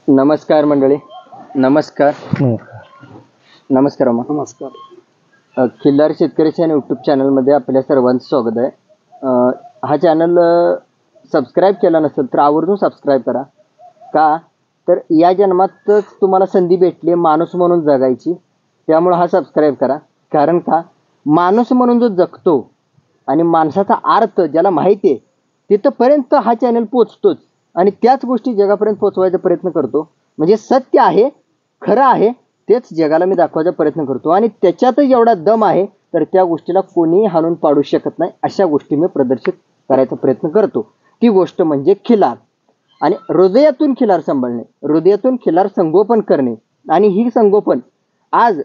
नमस्कार मंडळी. नमस्कार. नमस्कार अम्मा. नमस्कार. खिल्लार शेतकरी यूट्यूब चॅनलमध्ये आपल्या सर्वांचं स्वागत आहे. हा चॅनल सबस्क्राईब केला नसेल तर आवर्जून सबस्क्राईब करा. का तर या जन्मातच तुम्हाला संधी भेटली माणूस म्हणून जगायची, त्यामुळे हा सबस्क्राईब करा. कारण का माणूस म्हणून जो जगतो आणि माणसाचा अर्थ ज्याला माहिती आहे तिथंपर्यंत हा चॅनल पोचतोच आणि त्याच गोष्टी जगापर्यंत पोचवायचा प्रयत्न करतो. म्हणजे सत्य आहे, खरं आहे, तेच जगाला मी दाखवायचा प्रयत्न करतो आणि त्याच्यातच एवढा दम आहे तर त्या गोष्टीला कोणीही हाणून पाडू शकत नाही. अशा गोष्टी मी प्रदर्शित करायचा प्रयत्न करतो. ती गोष्ट म्हणजे खिलार आणि हृदयातून खिलार सांभाळणे, हृदयातून खिलार संगोपन करणे. आणि ही संगोपन आज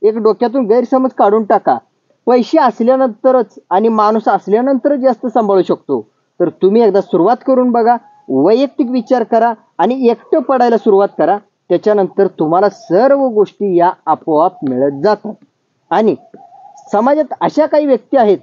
एक डोक्यातून गैरसमज काढून टाका. पैसे असल्यानंतरच आणि माणूस असल्यानंतरच जास्त सांभाळू शकतो. तर तुम्ही एकदा सुरुवात करून बघा, वैयक्तिक विचार करा आणि एकटं पडायला सुरुवात करा. त्याच्यानंतर तुम्हाला सर्व गोष्टी या आपोआप मिळत जातात. आणि समाजात अशा काही व्यक्ती आहेत,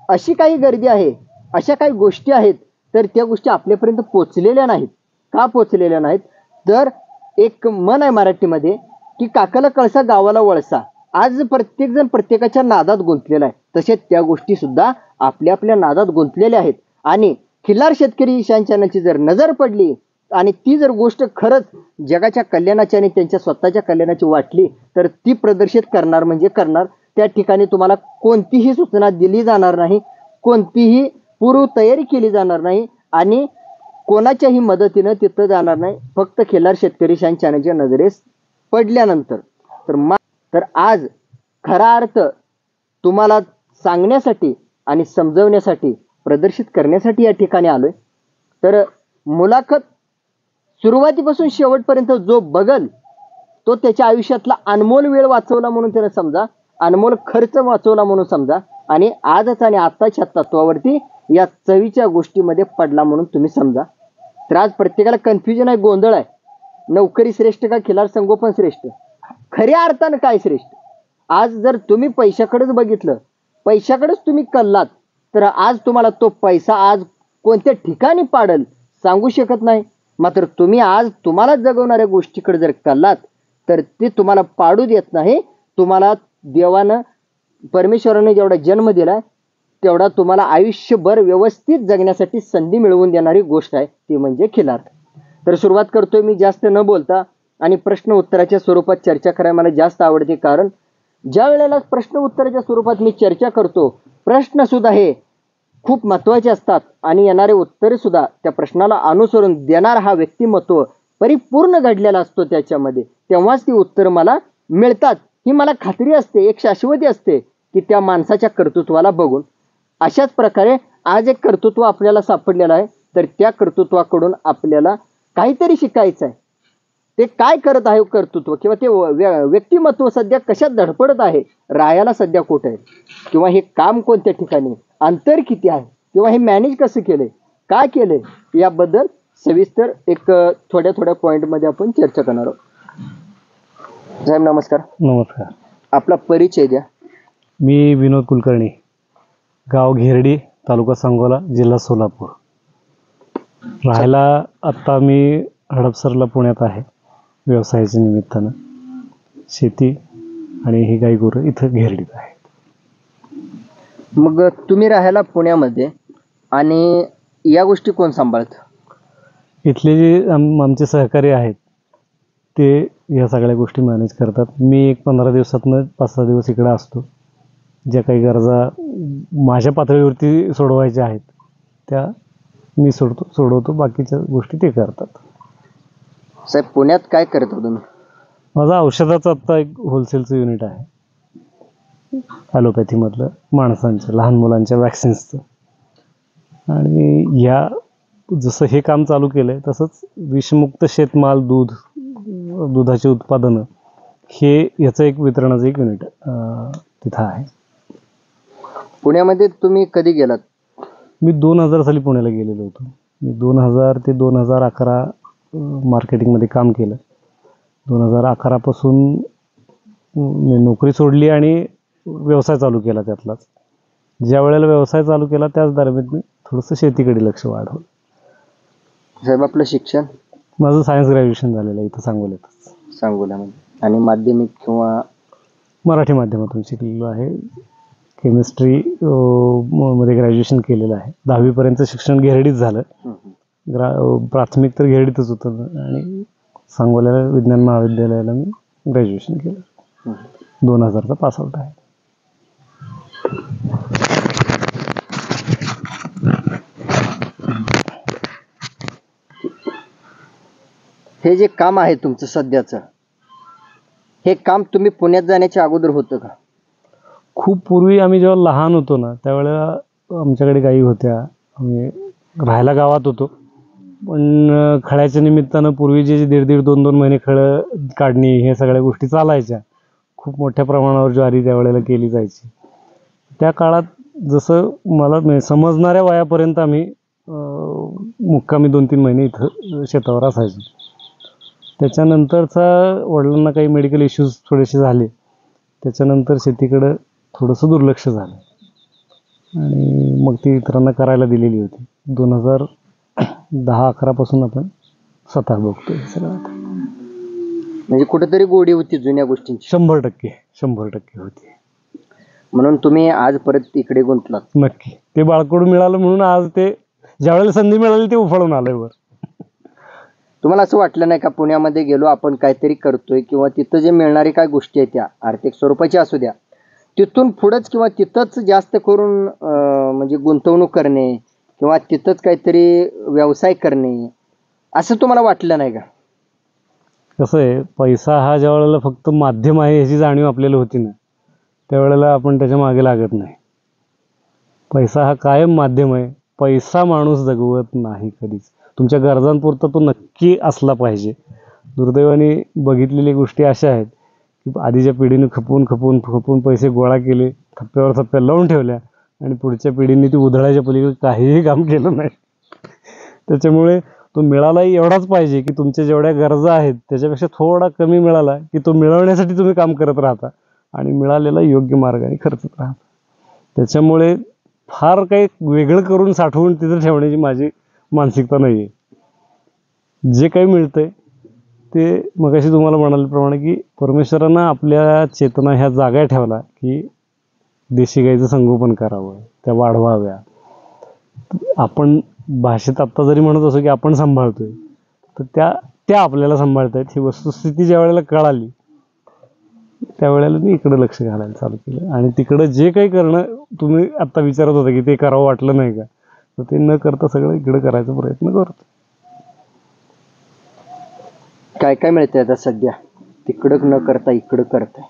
अशी काही गर्दी आहे, अशा काही गोष्टी आहेत तर त्या गोष्टी आपल्यापर्यंत पोचलेल्या नाहीत. का पोचलेल्या नाहीत तर एक म्हण आहे मराठीमध्ये की काकाला कळसा गावाला वळसा. आज प्रत्येकजण प्रत्येकाच्या नादात गुंतलेला आहे. तसेच त्या गोष्टी सुद्धा आपल्या आपल्या नादात गुंतलेल्या आहेत. आणि खिल्लार शेतकरी ईशान चॅनलची जर नजर पडली आणि ती जर गोष्ट खरंच जगाच्या कल्याणाची आणि त्यांच्या स्वतःच्या कल्याणाची वाटली तर ती प्रदर्शित करणार म्हणजे करणार. त्या ठिकाणी तुम्हाला कोणतीही सूचना दिली जाणार नाही, कोणतीही पूर्व तयारी केली जाणार नाही आणि कोणाच्याही मदतीनं तिथं जाणार नाही. फक्त खिल्लार शेतकरी ईशान चॅनलच्या नजरेस पडल्यानंतर तर आज खरा अर्थ तुम्हाला सांगण्यासाठी आणि समजवण्यासाठी प्रदर्शित करण्यासाठी या ठिकाणी आलोय. तर मुलाखत सुरुवातीपासून शेवटपर्यंत जो बघल तो त्याच्या आयुष्यातला अनमोल वेळ वाचवला म्हणून त्यानं समजा, अनमोल खर्च वाचवला म्हणून समजा आणि आजच आणि आत्ताच्या तत्वावरती या चवीच्या गोष्टीमध्ये पडला म्हणून तुम्ही समजा. तर आज प्रत्येकाला कन्फ्युजन आहे, गोंधळ आहे. नोकरी श्रेष्ठ का खिलार संगोपन श्रेष्ठ? खऱ्या अर्थानं काय श्रेष्ठ? आज जर तुम्ही पैशाकडेच बघितलं, पैशाकडेच तुम्ही कल्लात तर आज तुम्हाला तो पैसा आज कोणत्या ठिकाणी पाडल सांगू शकत नाही. मात्र तुम्ही आज तुम्हाला जगवणाऱ्या गोष्टीकडे जर कल्लात तर ते तुम्हाला पाडू देत नाही. तुम्हाला देवानं परमेश्वराने जेवढा जन्म दिलाय तेवढा तुम्हाला आयुष्यभर व्यवस्थित जगण्यासाठी संधी मिळवून देणारी गोष्ट आहे, ती म्हणजे खिलार. तर सुरुवात करतोय मी जास्त न बोलता आणि प्रश्न उत्तराच्या स्वरूपात चर्चा करायला मला जास्त आवडते. कारण ज्या वेळेला प्रश्न उत्तराच्या स्वरूपात मी चर्चा करतो, प्रश्न सुद्धा हे खूप महत्त्वाचे असतात आणि येणारे उत्तरे सुद्धा त्या प्रश्नाला अनुसरून देणार हा व्यक्तिमत्व परिपूर्ण घडलेला असतो त्याच्यामध्ये, तेव्हाच ती उत्तरं मला मिळतात. ही मला खात्री असते, एक शाश्वती असते की त्या माणसाच्या कर्तृत्वाला बघून. अशाच प्रकारे आज एक कर्तृत्व आपल्याला सापडलेलं आहे तर त्या कर्तृत्वाकडून आपल्याला काहीतरी शिकायचं आहे. ते काय करत आहे कर्तृत्व किंवा ते व्यक्तिमत्व सध्या कशात धडपडत आहे, राहायला सध्या कुठे आहे, किंवा हे काम कोणत्या ठिकाणी, अंतर किती आहे, किंवा हे मॅनेज कसं केलंय, काय केलंय, याबद्दल सविस्तर एक थोड्या पॉईंटमध्ये आपण चर्चा करणार आहोत. साहेब नमस्कार. नमस्कार. आपला परिचय द्या. मी विनोद कुलकर्णी, गाव घेरडी, तालुका सांगोला, जिल्हा सोलापूर. राहायला आत्ता मी हडपसरला पुण्यात आहे व्यवसायाच्या निमित्तानं. शेती आणि ही गाई गुरं इथं घेरडीत आहे. मग तुम्ही राहायला पुण्यामध्ये आणि या गोष्टी कोण सांभाळतं? इथले जे आमचे सहकारी आहेत ते या सगळ्या गोष्टी मॅनेज करतात. मी एक 15 दिवसातनं 5-6 दिवस इकडं असतो. ज्या काही गरजा माझ्या पातळीवरती सोडवायच्या आहेत त्या मी सोडवतो. बाकीच्या गोष्टी ते करतात. साहेब पुण्यात काय करता तुम्ही? माझं औषधाचं आत्ता एक होलसेलचं युनिट आहे, ॲलोपॅथीमधलं, माणसांच्या लहान मुलांच्या वॅक्सिन्सचं. आणि या जसं हे काम चालू केलं आहे तसंच विषमुक्त शेतमाल, दुधाचे उत्पादनं, हे याचं एक वितरणाचं एक युनिट तिथं आहे. पुण्यामध्ये तुम्ही कधी गेलात? मी 2000 साली पुण्याला गेलेलो होतो. मी 2000 ते 2011 मार्केटिंगमध्ये काम केलं. 2011 पासून मी नोकरी सोडली आणि व्यवसाय चालू केला त्यातलाच. ज्या वेळेला व्यवसाय चालू केला त्याच दरम्यान मी थोडंसं शेतीकडे लक्ष वाढवलं. साहेब आपलं शिक्षण? माझं सायन्स ग्रॅज्युएशन झालेलं आहे इथं सांगोल्यातच. सांगोल्यामध्ये. आणि माध्यमिक किंवा मराठी माध्यमातून शिकलेलो आहे. केमिस्ट्री मध्ये ग्रॅज्युएशन केलेलं आहे. 10वीपर्यंत शिक्षण घेरडीत झालं. प्राथमिक तर घेरडीतच होतं आणि सांगोल्याला विज्ञान महाविद्यालयाला मी ग्रॅज्युएशन केलं. 2000चा पासआउट आहे. हे जे काम आहे तुमचं सध्याचं, हे काम तुम्ही पुण्यात जाण्याच्या अगोदर होतं का? खूप पूर्वी आम्ही जेव्हा लहान होतो ना त्यावेळेला आमच्याकडे गायी होत्या. आम्ही राहायला गावात होतो, पण खळ्याच्या निमित्तानं पूर्वी जे 1.5 2 महिने खळं काढणी हे सगळ्या गोष्टी चालायच्या. खूप मोठ्या प्रमाणावर ज्वारी त्यावेळेला केली जायची. त्या काळात जसं मला समजणाऱ्या वयापर्यंत आम्ही मुक्कामी 2-3 महिने इथं शेतावर असायचो. त्याच्यानंतरचा वडिलांना काही मेडिकल इश्यूज थोडेसे झाले. त्याच्यानंतर शेतीकडं थोडंसं दुर्लक्ष झालं आणि मग ती इतरांना करायला दिलेली होती. 2010-11 पासून आपण स्वतः बघतोय हे सगळं. म्हणजे कुठेतरी गोडी होती जुन्या गोष्टींची. 100% होती. म्हणून तुम्ही आज परत इकडे गुंतलात. नक्की. ते बाळकडू मिळालं म्हणून आज ते ज्यावेळेला संधी मिळाली ते उफाळून आलंय वर. तुम्हाला असं वाटलं नाही का पुण्यामध्ये गेलो आपण काहीतरी करतोय किंवा तिथं जे मिळणारी काय गोष्टी आहेत त्या आर्थिक स्वरूपाची असू द्या, तिथून पुढंच किंवा तिथंच जास्त करून म्हणजे गुंतवणूक करणे किंवा तिथंच काहीतरी व्यवसाय करणे असं तुम्हाला वाटलं नाही का? कसं आहे, पैसा हा ज्या वेळेला फक्त माध्यम आहे ह्याची जाणीव आपल्याला होती ना, त्यावेळेला आपण त्याच्या मागे लागत नाही. पैसा हा कायम माध्यम आहे. पैसा माणूस जगवत नाही कधीच. तुमच्या गरजांपुरता तो नक्की असला पाहिजे. दुर्दैवाने बघितलेल्या गोष्टी अशा आहेत की आधीच्या पिढीने खपून पैसे गोळा केले, थप्प्यावर थप्प्या लावून ठेवल्या आणि पुढच्या पिढीने ती उधळायच्या पलीकडे काहीही काम केलं नाही. त्याच्यामुळे तो मिळालाही एवढाच पाहिजे की तुमच्या जेवढ्या गरजा आहेत त्याच्यापेक्षा थोडा कमी मिळाला की तो मिळवण्यासाठी तुम्ही काम करत राहता आणि मिळालेला योग्य मार्गाने खर्चत राहता. त्याच्यामुळे फार काही वेगळं करून साठवून तिथं ठेवण्याची माझी मानसिकता नाही आहे. जे काही मिळतंय ते मगाशी तुम्हाला म्हणाल्याप्रमाणे की परमेश्वरानं आपल्या चेतना ह्या जागा ठेवला की देशी गाईचं संगोपन करावं, त्या वाढवाव्या. आपण भाषेत आत्ता जरी म्हणत असो की आपण सांभाळतोय, तर त्या आपल्याला सांभाळतायत ही वस्तुस्थिती ज्या वेळेला कळाली त्यावेळेला मी इकडं लक्ष घालायला चालू केलं. आणि तिकडं जे काही करणं तुम्ही आत्ता विचारत होता की ते करावं वाटलं नाही का, तर ते न करता सगळं इकडं करायचा प्रयत्न करतो. काय काय मिळतंय आता सध्या तिकडं न करता इकडं करताय,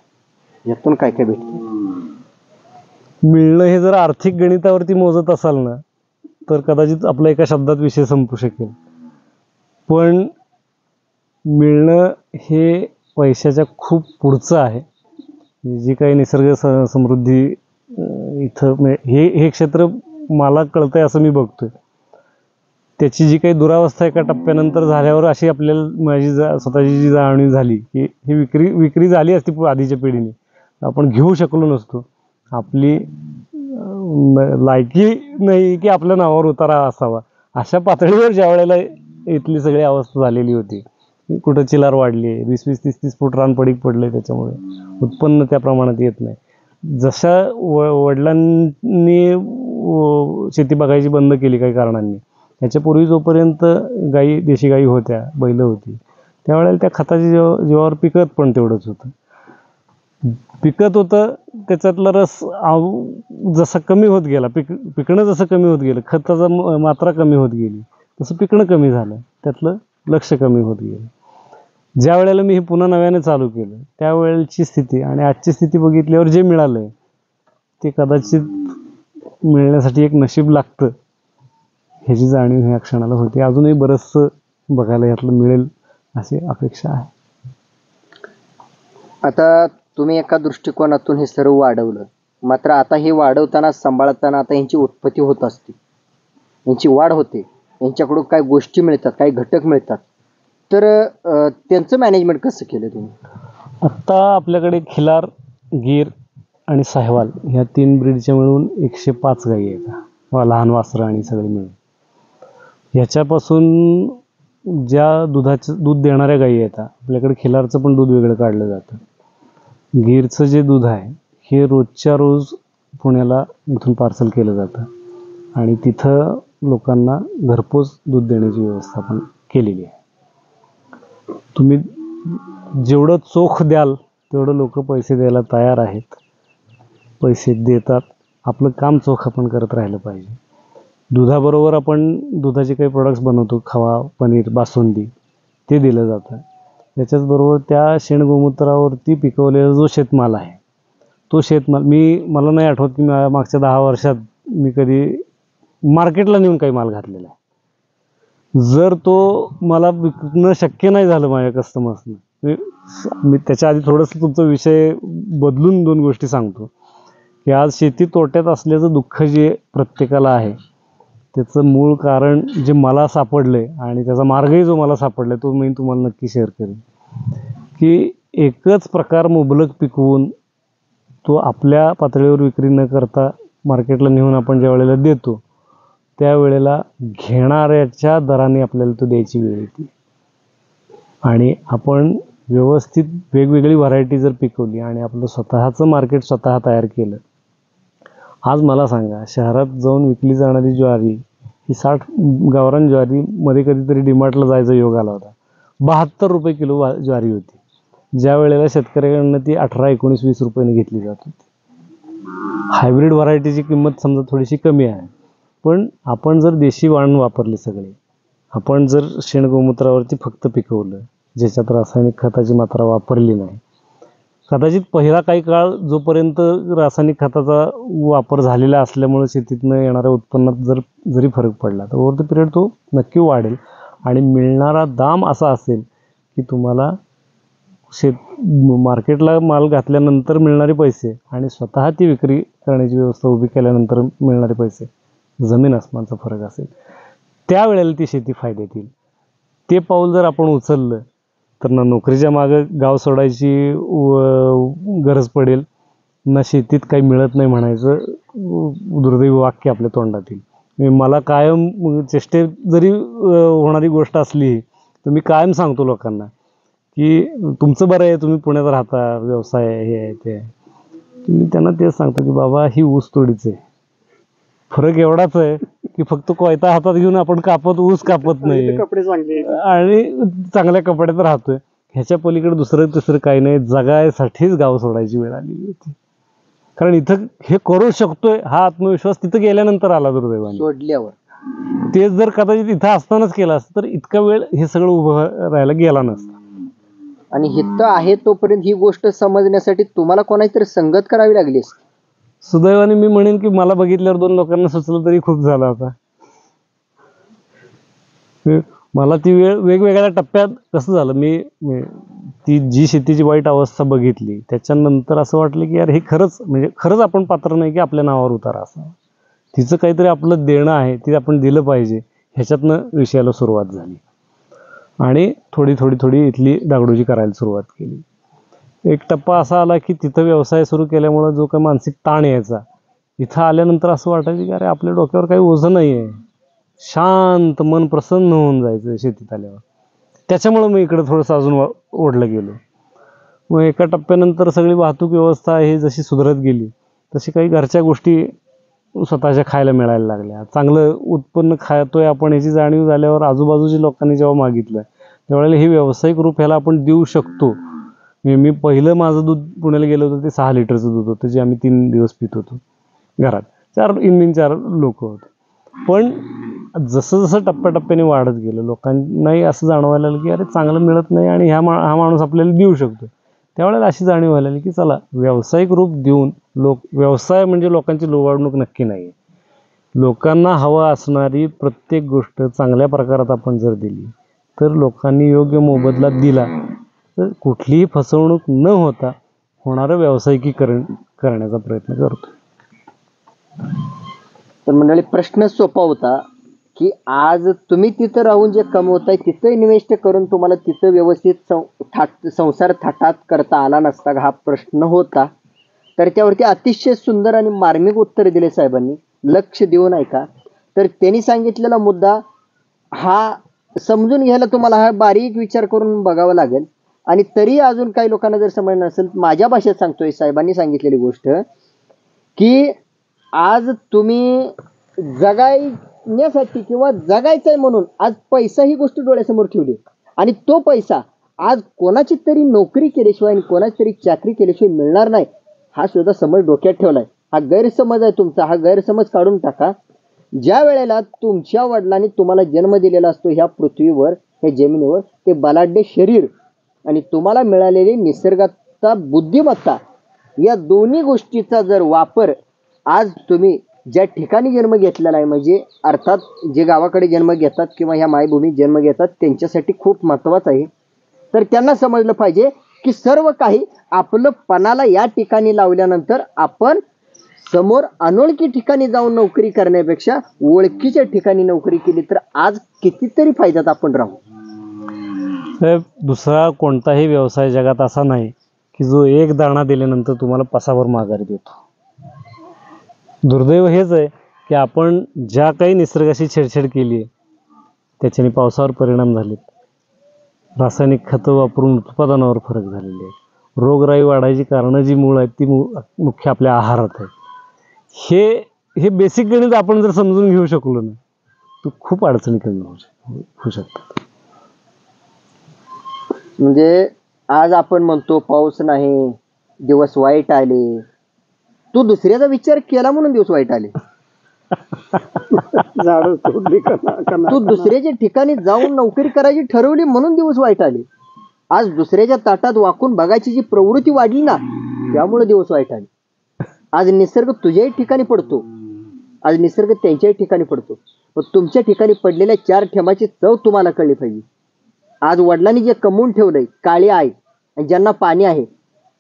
यातून काय काय भेटतंय? मिळणं हे जर आर्थिक गणितावरती मोजत असाल ना तर कदाचित आपला एका शब्दात विषय संपू शकेल. पण मिळणं हे पैशाच्या खूप पुढचं आहे. जी काही निसर्ग समृद्धी इथं हे क्षेत्र मला कळतंय असं मी बघतोय. त्याची जी काही दुरावस्था एका टप्प्यानंतर झाल्यावर अशी आपल्याला माझी स्वतःची जी जाणीव झाली की ही विक्री झाली असती आधीच्या पिढीने, आपण घेऊ शकलो नसतो. आपली लायकी नाही की आपल्या नावावर उतारा असावा अशा पातळीवर ज्या वेळेला इथली सगळी अवस्था झालेली होती. कुठं चिलार वाढली, 20-20, 30-30 फूट रान पडीक पडले, त्याच्यामुळे उत्पन्न त्या प्रमाणात येत नाही. जशा वडिलांनी शेती बघायची बंद केली काही कारणांनी, त्याच्यापूर्वी जोपर्यंत देशी गाई होत्या, बैलं होती, त्यावेळेला त्या खताच्या जीवावर पिकत पण तेवढंच होतं. पिकत होतं त्याच्यातला रस जसा कमी होत गेला, पिकणं जसं कमी होत गेलं, खताचा मात्रा कमी होत गेली, तसं पिकणं कमी झालं, त्यातलं लक्ष कमी होत गेलं. ज्या वेळेला मी हे पुन्हा नव्याने चालू केलं त्यावेळेची स्थिती आणि आजची स्थिती बघितल्यावर जे मिळालंय ते कदाचित मिळण्यासाठी एक नशीब लागतं ह्याची जाणीव ह्या क्षणाला होती. अजूनही बरंचसं बघायला यातलं मिळेल अशी अपेक्षा आहे. आता तुम्ही एका दृष्टिकोनातून हे सर्व वाढवलं, मात्र आता हे वाढवताना सांभाळताना आता यांची उत्पत्ती होत असते, यांची वाढ होते, यांच्याकडून काय गोष्टी मिळतात, काही घटक मिळतात, तर त्यांचं मॅनेजमेंट कसं केलं तुम्ही? आत्ता आपल्याकडे खिलार, गीर आणि साहिवाल ह्या 3 ब्रीडच्या मिळून 105 गायी आहेत, लहान वासरं आणि सगळे मिळून. ह्याच्यापासून ज्या दूध देणाऱ्या गायी आहेत, आपल्याकडे खिलारचं पण दूध वेगळं काढलं जातं. गीरचं जे दूध आहे हे रोजच्या रोज पुण्याला इथून पार्सल केलं जातं आणि तिथं लोकांना घरपोच दूध देण्याची व्यवस्था पण केलेली आहे. तुम्ही जेवढं चोख द्याल तेवढं लोक पैसे द्यायला तयार आहेत, पैसे देतात. आपलं काम चोख आपण करत राहिलं पाहिजे. दुधाबरोबर आपण दुधाचे काही प्रोडक्ट्स बनवतो, खवा, पनीर, बासुंदी, ते दिलं जातं. त्याच्याचबरोबर त्या शेणगोमूत्रावरती पिकवलेला जो शेतमाल आहे तो शेतमाल मला नाही आठवत की मागच्या 10 वर्षात मी कधी मार्केटला नेऊन काही माल घातलेला आहे. जर तो मला विकणं शक्य नाही झालं माझ्या कस्टमर्सनं, मी त्याच्या आधी थोडंसं तुमचा विषय बदलून 2 गोष्टी सांगतो की आज शेती तोट्यात असल्याचं दुःख जे प्रत्येकाला आहे त्याचं मूळ कारण जे मला सापडलं आहे आणि त्याचा मार्गही जो मला सापडला आहे तो मी तुम्हाला नक्की शेअर करेन. की एकच प्रकार मुबलक पिकवून तो आपल्या पातळीवर विक्री न करता मार्केटला नेऊन आपण ज्या वेळेला देतो त्यावेळेला घेणाऱ्याच्या दराने आपल्याला तो द्यायची वेळ येते. आणि आपण व्यवस्थित वेगवेगळी व्हरायटी जर पिकवली आणि आपलं स्वतःचं मार्केट स्वतः तयार केलं. आज मला सांगा, शहरात जाऊन विकली जाणारी ज्वारी ही 60 गावरान ज्वारी मध्ये कधीतरी डीमार्टला जायचा योग आला होता. 72 रुपये किलो ज्वारी होती, ज्या वेळेला शेतकऱ्यांकडनं ती 18, 19, 20 रुपयाने घेतली जात होती. हायब्रिड व्हरायटीची किंमत समजा थोडीशी कमी आहे, पण आपण जर देशी वाण वापरले सगळे, आपण जर शेणगोमूत्रावरती फक्त पिकवलं, ज्याच्यात रासायनिक खताची मात्रा वापरली नाही, कदाचित पहिला काही काळ जोपर्यंत रासायनिक खताचा वापर झालेला असल्यामुळे शेतीतनं येणाऱ्या उत्पन्नात जरी फरक पडला तर ओव्हर द पिरियड तो नक्की वाढेल आणि मिळणारा दाम असा असेल की तुम्हाला मार्केटला माल घातल्यानंतर मिळणारे पैसे आणि स्वतः ती विक्री करण्याची व्यवस्था उभी केल्यानंतर मिळणारे पैसे जमीन आसमानचा फरक असेल. त्यावेळेला ती शेती फायद्यात येईल. ते पाऊल जर आपण उचललं तर ना नोकरीच्या मागं गाव सोडायची गरज पडेल, ना शेतीत काही मिळत नाही म्हणायचं दुर्दैवी वाक्य आपल्या तोंडात येईल. मला कायम चेष्टेत जरी होणारी गोष्ट असली तर मी कायम सांगतो लोकांना की तुमचं बरं आहे, तुम्ही पुण्यात राहता, व्यवसाय हे आहे ते आहे. तुम्ही त्यांना तेच सांगतो की बाबा ही ऊस तोडीच आहे. फरक एवढाच आहे की फक्त कोयता हातात घेऊन आपण ऊस कापत नाही कपडे चांगले आणि चांगल्या कपड्यात राहतोय. ह्याच्या पलीकडे दुसरं तिसरं काही नाही. जगायसाठीच गाव सोडायची वेळ आलेली होती. कारण इथं हे करू शकतोय हा आत्मविश्वास तिथं गेल्यानंतर आला दुर्दैवाने. सोडल्यावर तेच जर कदाचित इथं असतानाच केलं असतं तर इतका वेळ हे सगळं उभं राहायला गेला नसतं. आणि हित आहे तोपर्यंत ही गोष्ट समजण्यासाठी तुम्हाला कोणाची संगत करावी लागली. सुदैवाने मी म्हणेन की मला बघितल्यावर 2 लोकांना सुचलं तरी खूप झाला होता. मला ती वेळ वेगवेगळ्या टप्प्यात कसं झालं, मी ती जी शेतीची वाईट अवस्था बघितली त्याच्यानंतर असं वाटलं की यार हे खरंच आपण पात्र नाही की आपल्या नावावर उतारा असावा. तिचं काहीतरी आपलं देणं आहे, ते आपण दिलं पाहिजे. ह्याच्यातनं विषयाला सुरुवात झाली आणि थोडी इथली डागडुजी करायला सुरुवात केली. एक टप्पा असा आला की तिथं व्यवसाय सुरू केल्यामुळं जो काही मानसिक ताण यायचा, इथं आल्यानंतर असं वाटायचं की अरे आपल्या डोक्यावर काही ओझं नाही आहे. शांत मन प्रसन्न होऊन जायचं शेतीत आल्यावर. त्याच्यामुळं मी इकडं थोडंसं अजून ओढलं गेलो. मग एका टप्प्यानंतर सगळी वाहतूक व्यवस्था ही जशी सुधारत गेली तशी काही घरच्या गोष्टी स्वतःच्या खायला मिळायला लागल्या. चांगलं उत्पन्न खातोय आपण याची जाणीव झाल्यावर आजूबाजूच्या लोकांनी जेव्हा मागितलं त्यावेळेला हे व्यावसायिक रूप ह्याला आपण देऊ शकतो. मी पहिलं माझं दूध पुण्याला गेलं होतं ते 6 लिटरचं दूध होतं, जे आम्ही 3 दिवस पित होतो घरात. 4 लोक होते. पण जसं जसं टप्प्याटप्प्याने वाढत गेलं लोकांनाही असं जाणवायला लागलं की अरे चांगलं मिळत नाही आणि हा माणूस आपल्याला देऊ शकतो. त्यावेळेला अशी जाणीव व्हायला लागली की चला व्यावसायिक रूप देऊन व्यवसाय म्हणजे लोकांची लोबाडणूक नक्की नाही. लोकांना हवं असणारी प्रत्येक गोष्ट चांगल्या प्रकारात आपण जर दिली तर लोकांनी योग्य मोबदला दिला तर कुठलीही फसवणूक न होता होणारं व्यावसायिकीकरण करण्याचा प्रयत्न करतो. तर मंडळी प्रश्न सोपा होता की आज तुम्ही तिथं राहून जे कमवताय तिथं इन्व्हेस्ट करून तुम्हाला तिथं व्यवस्थित संसार थाटात करता आला नसता का, हा प्रश्न होता. तर त्यावरती अतिशय सुंदर आणि मार्मिक उत्तर दिले साहेबांनी. लक्ष देऊन ऐका. तर त्यांनी सांगितलेला मुद्दा हा समजून घ्यायला तुम्हाला हा बारीक विचार करून बघावा लागेल. आणि तरी अजून काही लोकांना जर समजलं नसेल, माझ्या भाषेत सांगतोय, साहेबांनी सांगितलेली गोष्ट की आज तुम्ही जगायण्यासाठी किंवा जगायचंय म्हणून आज पैसा ही गोष्ट डोळ्यासमोर ठेवली, आणि तो पैसा आज कोणाची तरी नोकरी केल्याशिवाय आणि कोणाची तरी चाकरी केल्याशिवाय मिळणार नाही, हा सुद्धा समज डोक्यात ठेवलाय. हा गैरसमज आहे तुमचा. हा गैरसमज काढून टाका. ज्या वेळेला तुमच्या वडिलांनी तुम्हाला जन्म दिलेला असतो ह्या पृथ्वीवर, ह्या जमिनीवर, ते बलाढ्य शरीर आणि तुम्हाला मिळालेली निसर्गाचा बुद्धिमत्ता, या दोन्ही गोष्टीचा जर वापर आज तुम्ही ज्या ठिकाणी जन्म घेतलेला आहे, म्हणजे अर्थात जे गावाकडे जन्म घेतात किंवा ह्या मायभूमीत जन्म घेतात त्यांच्यासाठी खूप महत्त्वाचं आहे. तर त्यांना समजलं पाहिजे की सर्व काही आपलं पणाला या ठिकाणी लावल्यानंतर आपण समोर अनोळखी ठिकाणी जाऊन नोकरी करण्यापेक्षा ओळखीच्या ठिकाणी नोकरी केली तर आज कितीतरी फायद्यात आपण राहू. साहेब, दुसरा कोणताही व्यवसाय जगात असा नाही की जो एक दाणा दिल्यानंतर तुम्हाला पसाभर माघारी देतो. दुर्दैव हेच आहे की आपण ज्या काही निसर्गाशी छेडछाड केली आहे त्याच्याने पावसावर परिणाम झालेत, रासायनिक खतं वापरून उत्पादनावर फरक झालेले आहेत, रोगराई वाढायची कारणं जी मूळ आहेत ती मुख्य आपल्या आहारात आहेत. हे बेसिक गणित आपण जर समजून घेऊ शकलो ना तर खूप अडचणी कमी होऊ शकतात. म्हणजे आज आपण म्हणतो पाऊस नाही, दिवस वाईट आले. तू दुसऱ्याचा विचार केला म्हणून दिवस वाईट आले. तू दुसऱ्याच्या ठिकाणी जाऊन नोकरी करायची ठरवली म्हणून दिवस वाईट आले. आज दुसऱ्याच्या ताटात वाकून बघायची जी प्रवृत्ती वाढली ना त्यामुळे दिवस वाईट आले. आज निसर्ग तुझ्याही ठिकाणी पडतो, आज निसर्ग त्यांच्याही ठिकाणी पडतो, पण तुमच्या ठिकाणी पडलेल्या 4 थेंबाची चव तुम्हाला कळली पाहिजे. आज वडिलांनी जे कमवून ठेवलंय काळे आहे आणि ज्यांना पाणी आहे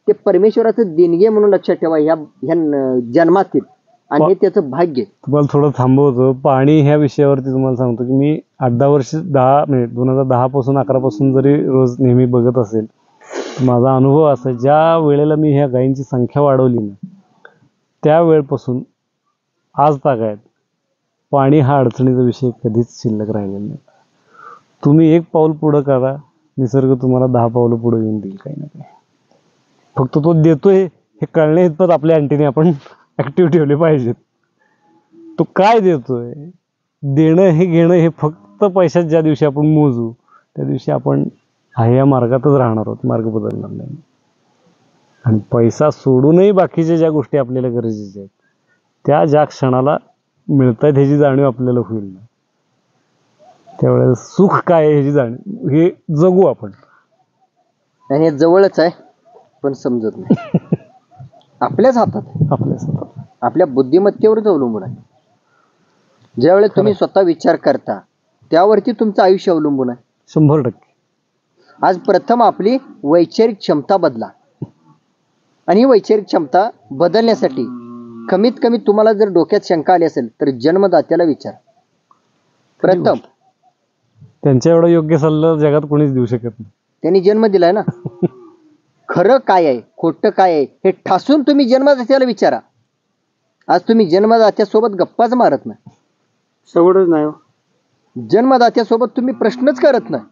ते परमेश्वराचं देणगी म्हणून लक्षात ठेवा ह्या जन्मातील, आणि हे त्याचं भाग्य. तुम्हाला थोडं थांबवतो. पाणी ह्या विषयावरती तुम्हाला सांगतो की मी 8-10 वर्ष 2010 पासून 11 पासून जरी रोज नेहमी बघत असेल, माझा अनुभव असा, ज्या वेळेला मी ह्या गायींची संख्या वाढवली ना त्या वेळपासून आज तागायत पाणी हा अडचणीचा विषय कधीच शिल्लक राहिलेला नाही. तुम्ही 1 पाऊल पुढं करा, निसर्ग तुम्हाला 10 पावलं पुढे येऊन देईल काही ना काही. फक्त तो देतोय हे कळणे इतपत आपल्या अँटीने आपण ऍक्टिव्ह ठेवले पाहिजेत. तो काय देतोय, देणं हे घेणं हे फक्त पैशात ज्या दिवशी आपण मोजू त्या दिवशी आपण ह्या मार्गातच राहणार आहोत, मार्ग बदलणार नाही. आणि पैसा सोडूनही बाकीच्या ज्या गोष्टी आपल्याला गरजेच्या आहेत त्या ज्या क्षणाला मिळतात ह्याची जाणीव आपल्याला होईल ना त्यावेळेस सुख काय आहे ह्याची जाणीव हे जगू आपण. आणि हे जवळच आहे पण समजत नाही. आपल्याच हातात, आपल्या बुद्धिमत्तेवरच अवलंबून आहे. ज्यावेळेस तुम्ही स्वतः विचार करता त्यावरती तुमचं आयुष्य अवलंबून आहे 100%. आज प्रथम आपली वैचारिक क्षमता बदला, आणि ही वैचारिक क्षमता बदलण्यासाठी कमीत कमी तुम्हाला जर डोक्यात शंका आली असेल तर जन्मदात्याला विचार. प्रथम त्यांच्या एवढा योग्य सल्ला जगात कोणीच देऊ शकत नाही. त्यांनी जन्म दिलाय ना. खरं काय आहे खोटं काय आहे हे ठासून तुम्ही जन्मदात्याला विचारा. आज तुम्ही जन्मदात्यासोबत गप्पाच मारत नाही, सवडच नाही. जन्मदात्यासोबत तुम्ही प्रश्नच करत नाही.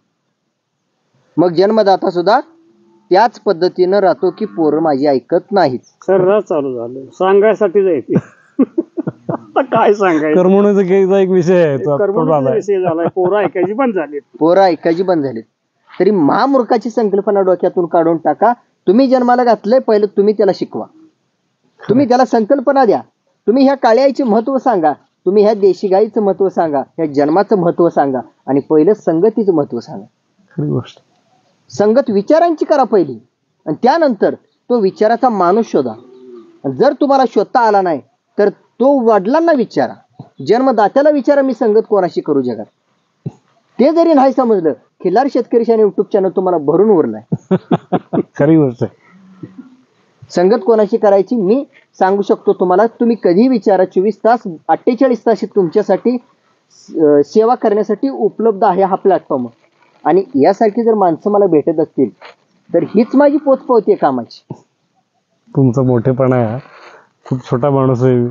मग जन्मदाता सुद्धा त्याच पद्धतीनं राहतो की पोरं माझी ऐकत नाहीत. सर्रास चालू झालं सांगायसाठी जायचे. काय सांगायचं, करमणुकीचा एक विषय आहे तो कर्मणुकीचा विषय झालाय. पोरं ऐकायची बंद झाली, पोरं ऐकायची बंद झालीत. तरी महामूर्खाची संकल्पना डोक्यातून काढून टाका. तुम्ही जन्माला घातलंय, पहिलं तुम्ही त्याला शिकवा, तुम्ही त्याला संकल्पना द्या. तुम्ही ह्या काळ्याईचे महत्व सांगा, तुम्ही ह्या देशी गाईचं महत्व सांगा, ह्या जन्माचं महत्व सांगा, आणि पहिलं संगतीचं महत्व सांगा. खरी गोष्ट. संगत विचारांची करा पहिली, आणि त्यानंतर तो विचाराचा माणूस शोधा. जर तुम्हाला शोधता आला नाही तर तो वडिलांना विचारा, जन्मदात्याला विचारा, मी संगत कोणाशी करू जगात. ते जरी नाही समजलं, खिल्लार शेतकरी युट्यूब चॅनल तुम्हाला भरून उरलाय. खरी गोष्ट आहे. संगत कोणाशी करायची मी सांगू शकतो तुम्हाला. तुम्ही कधी विचारा, 24 तास 48 तास तुमच्यासाठी सेवा करण्यासाठी उपलब्ध आहे हा प्लॅटफॉर्म. आणि यासारखी जर माणसं मला भेटत असतील तर हीच माझी पोचपावती आहे कामाची. तुमचा मोठेपणा आहे. खूप छोटा माणूस आहे,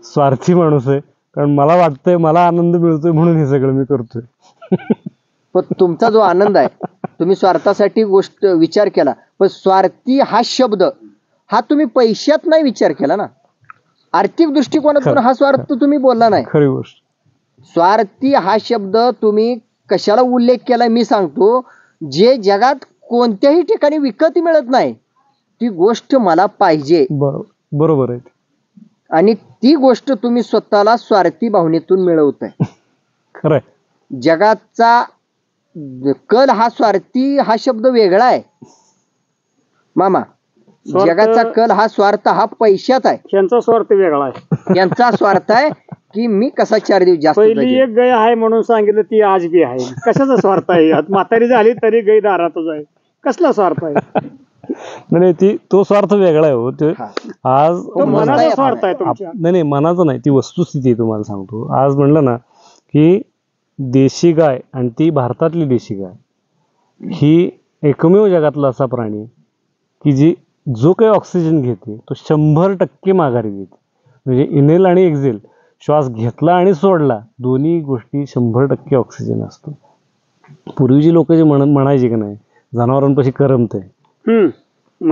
स्वार्थी माणूस आहे. कारण मला वाटतंय मला आनंद मिळतोय म्हणून हे सगळं मी करतोय. पण तुमचा जो आनंद आहे, तुम्ही स्वार्थासाठी गोष्ट विचार केला, पण स्वार्थी हा शब्द हा तुम्ही पैशात नाही विचार केला ना, आर्थिक दृष्टिकोनातून हा स्वार्थ तुम्ही बोलला नाही. खरी गोष्ट. स्वार्थी हा शब्द तुम्ही कशाला उल्लेख केलाय मी सांगतो. जे जगात कोणत्याही ठिकाणी विकत मिळत नाही ती गोष्ट मला पाहिजे, बरोबर आहे. आणि ती गोष्ट तुम्ही स्वतःला स्वार्थी भावनेतून मिळवताय. खरंय. जगाचा कल हा स्वार्थी हा शब्द वेगळा आहे मामा. जगाचा कल हा स्वार्थ हा पैशात आहे. त्यांचा स्वार्थ वेगळा आहे. यांचा स्वार्थ आहे की मी कसा 4 दिवस जास्त पहिली जगेन. एक गाय आहे म्हणून सांगितलं, ती आज बी आहे. कशाचा स्वार्थ आहे यात? म्हातारी झाली तरी गाय दारातच आहे. कसला स्वार्थ आहे? नाही, तो स्वार्थ वेगळा आहे हो. हा. आज तो मनाचा स्वार्थ आहे तुमच्या. नाही, मनाचा नाही, ती वस्तुस्थिती आहे. तुम्हाला सांगतो, आज म्हणलं ना की देशी गाय, आणि ती भारतातली देशी गाय, ही एकमेव जगातला असा प्राणी की जो काही ऑक्सिजन घेते तो 100% माघारी देते. म्हणजे इनेल आणि एक्झेल, श्वास घेतला आणि सोडला, दोन्ही गोष्टी 100% ऑक्सिजन असतो. पूर्वीची लोक जे म्हणायचे की नाही, जनावरांपाशी करमतंय.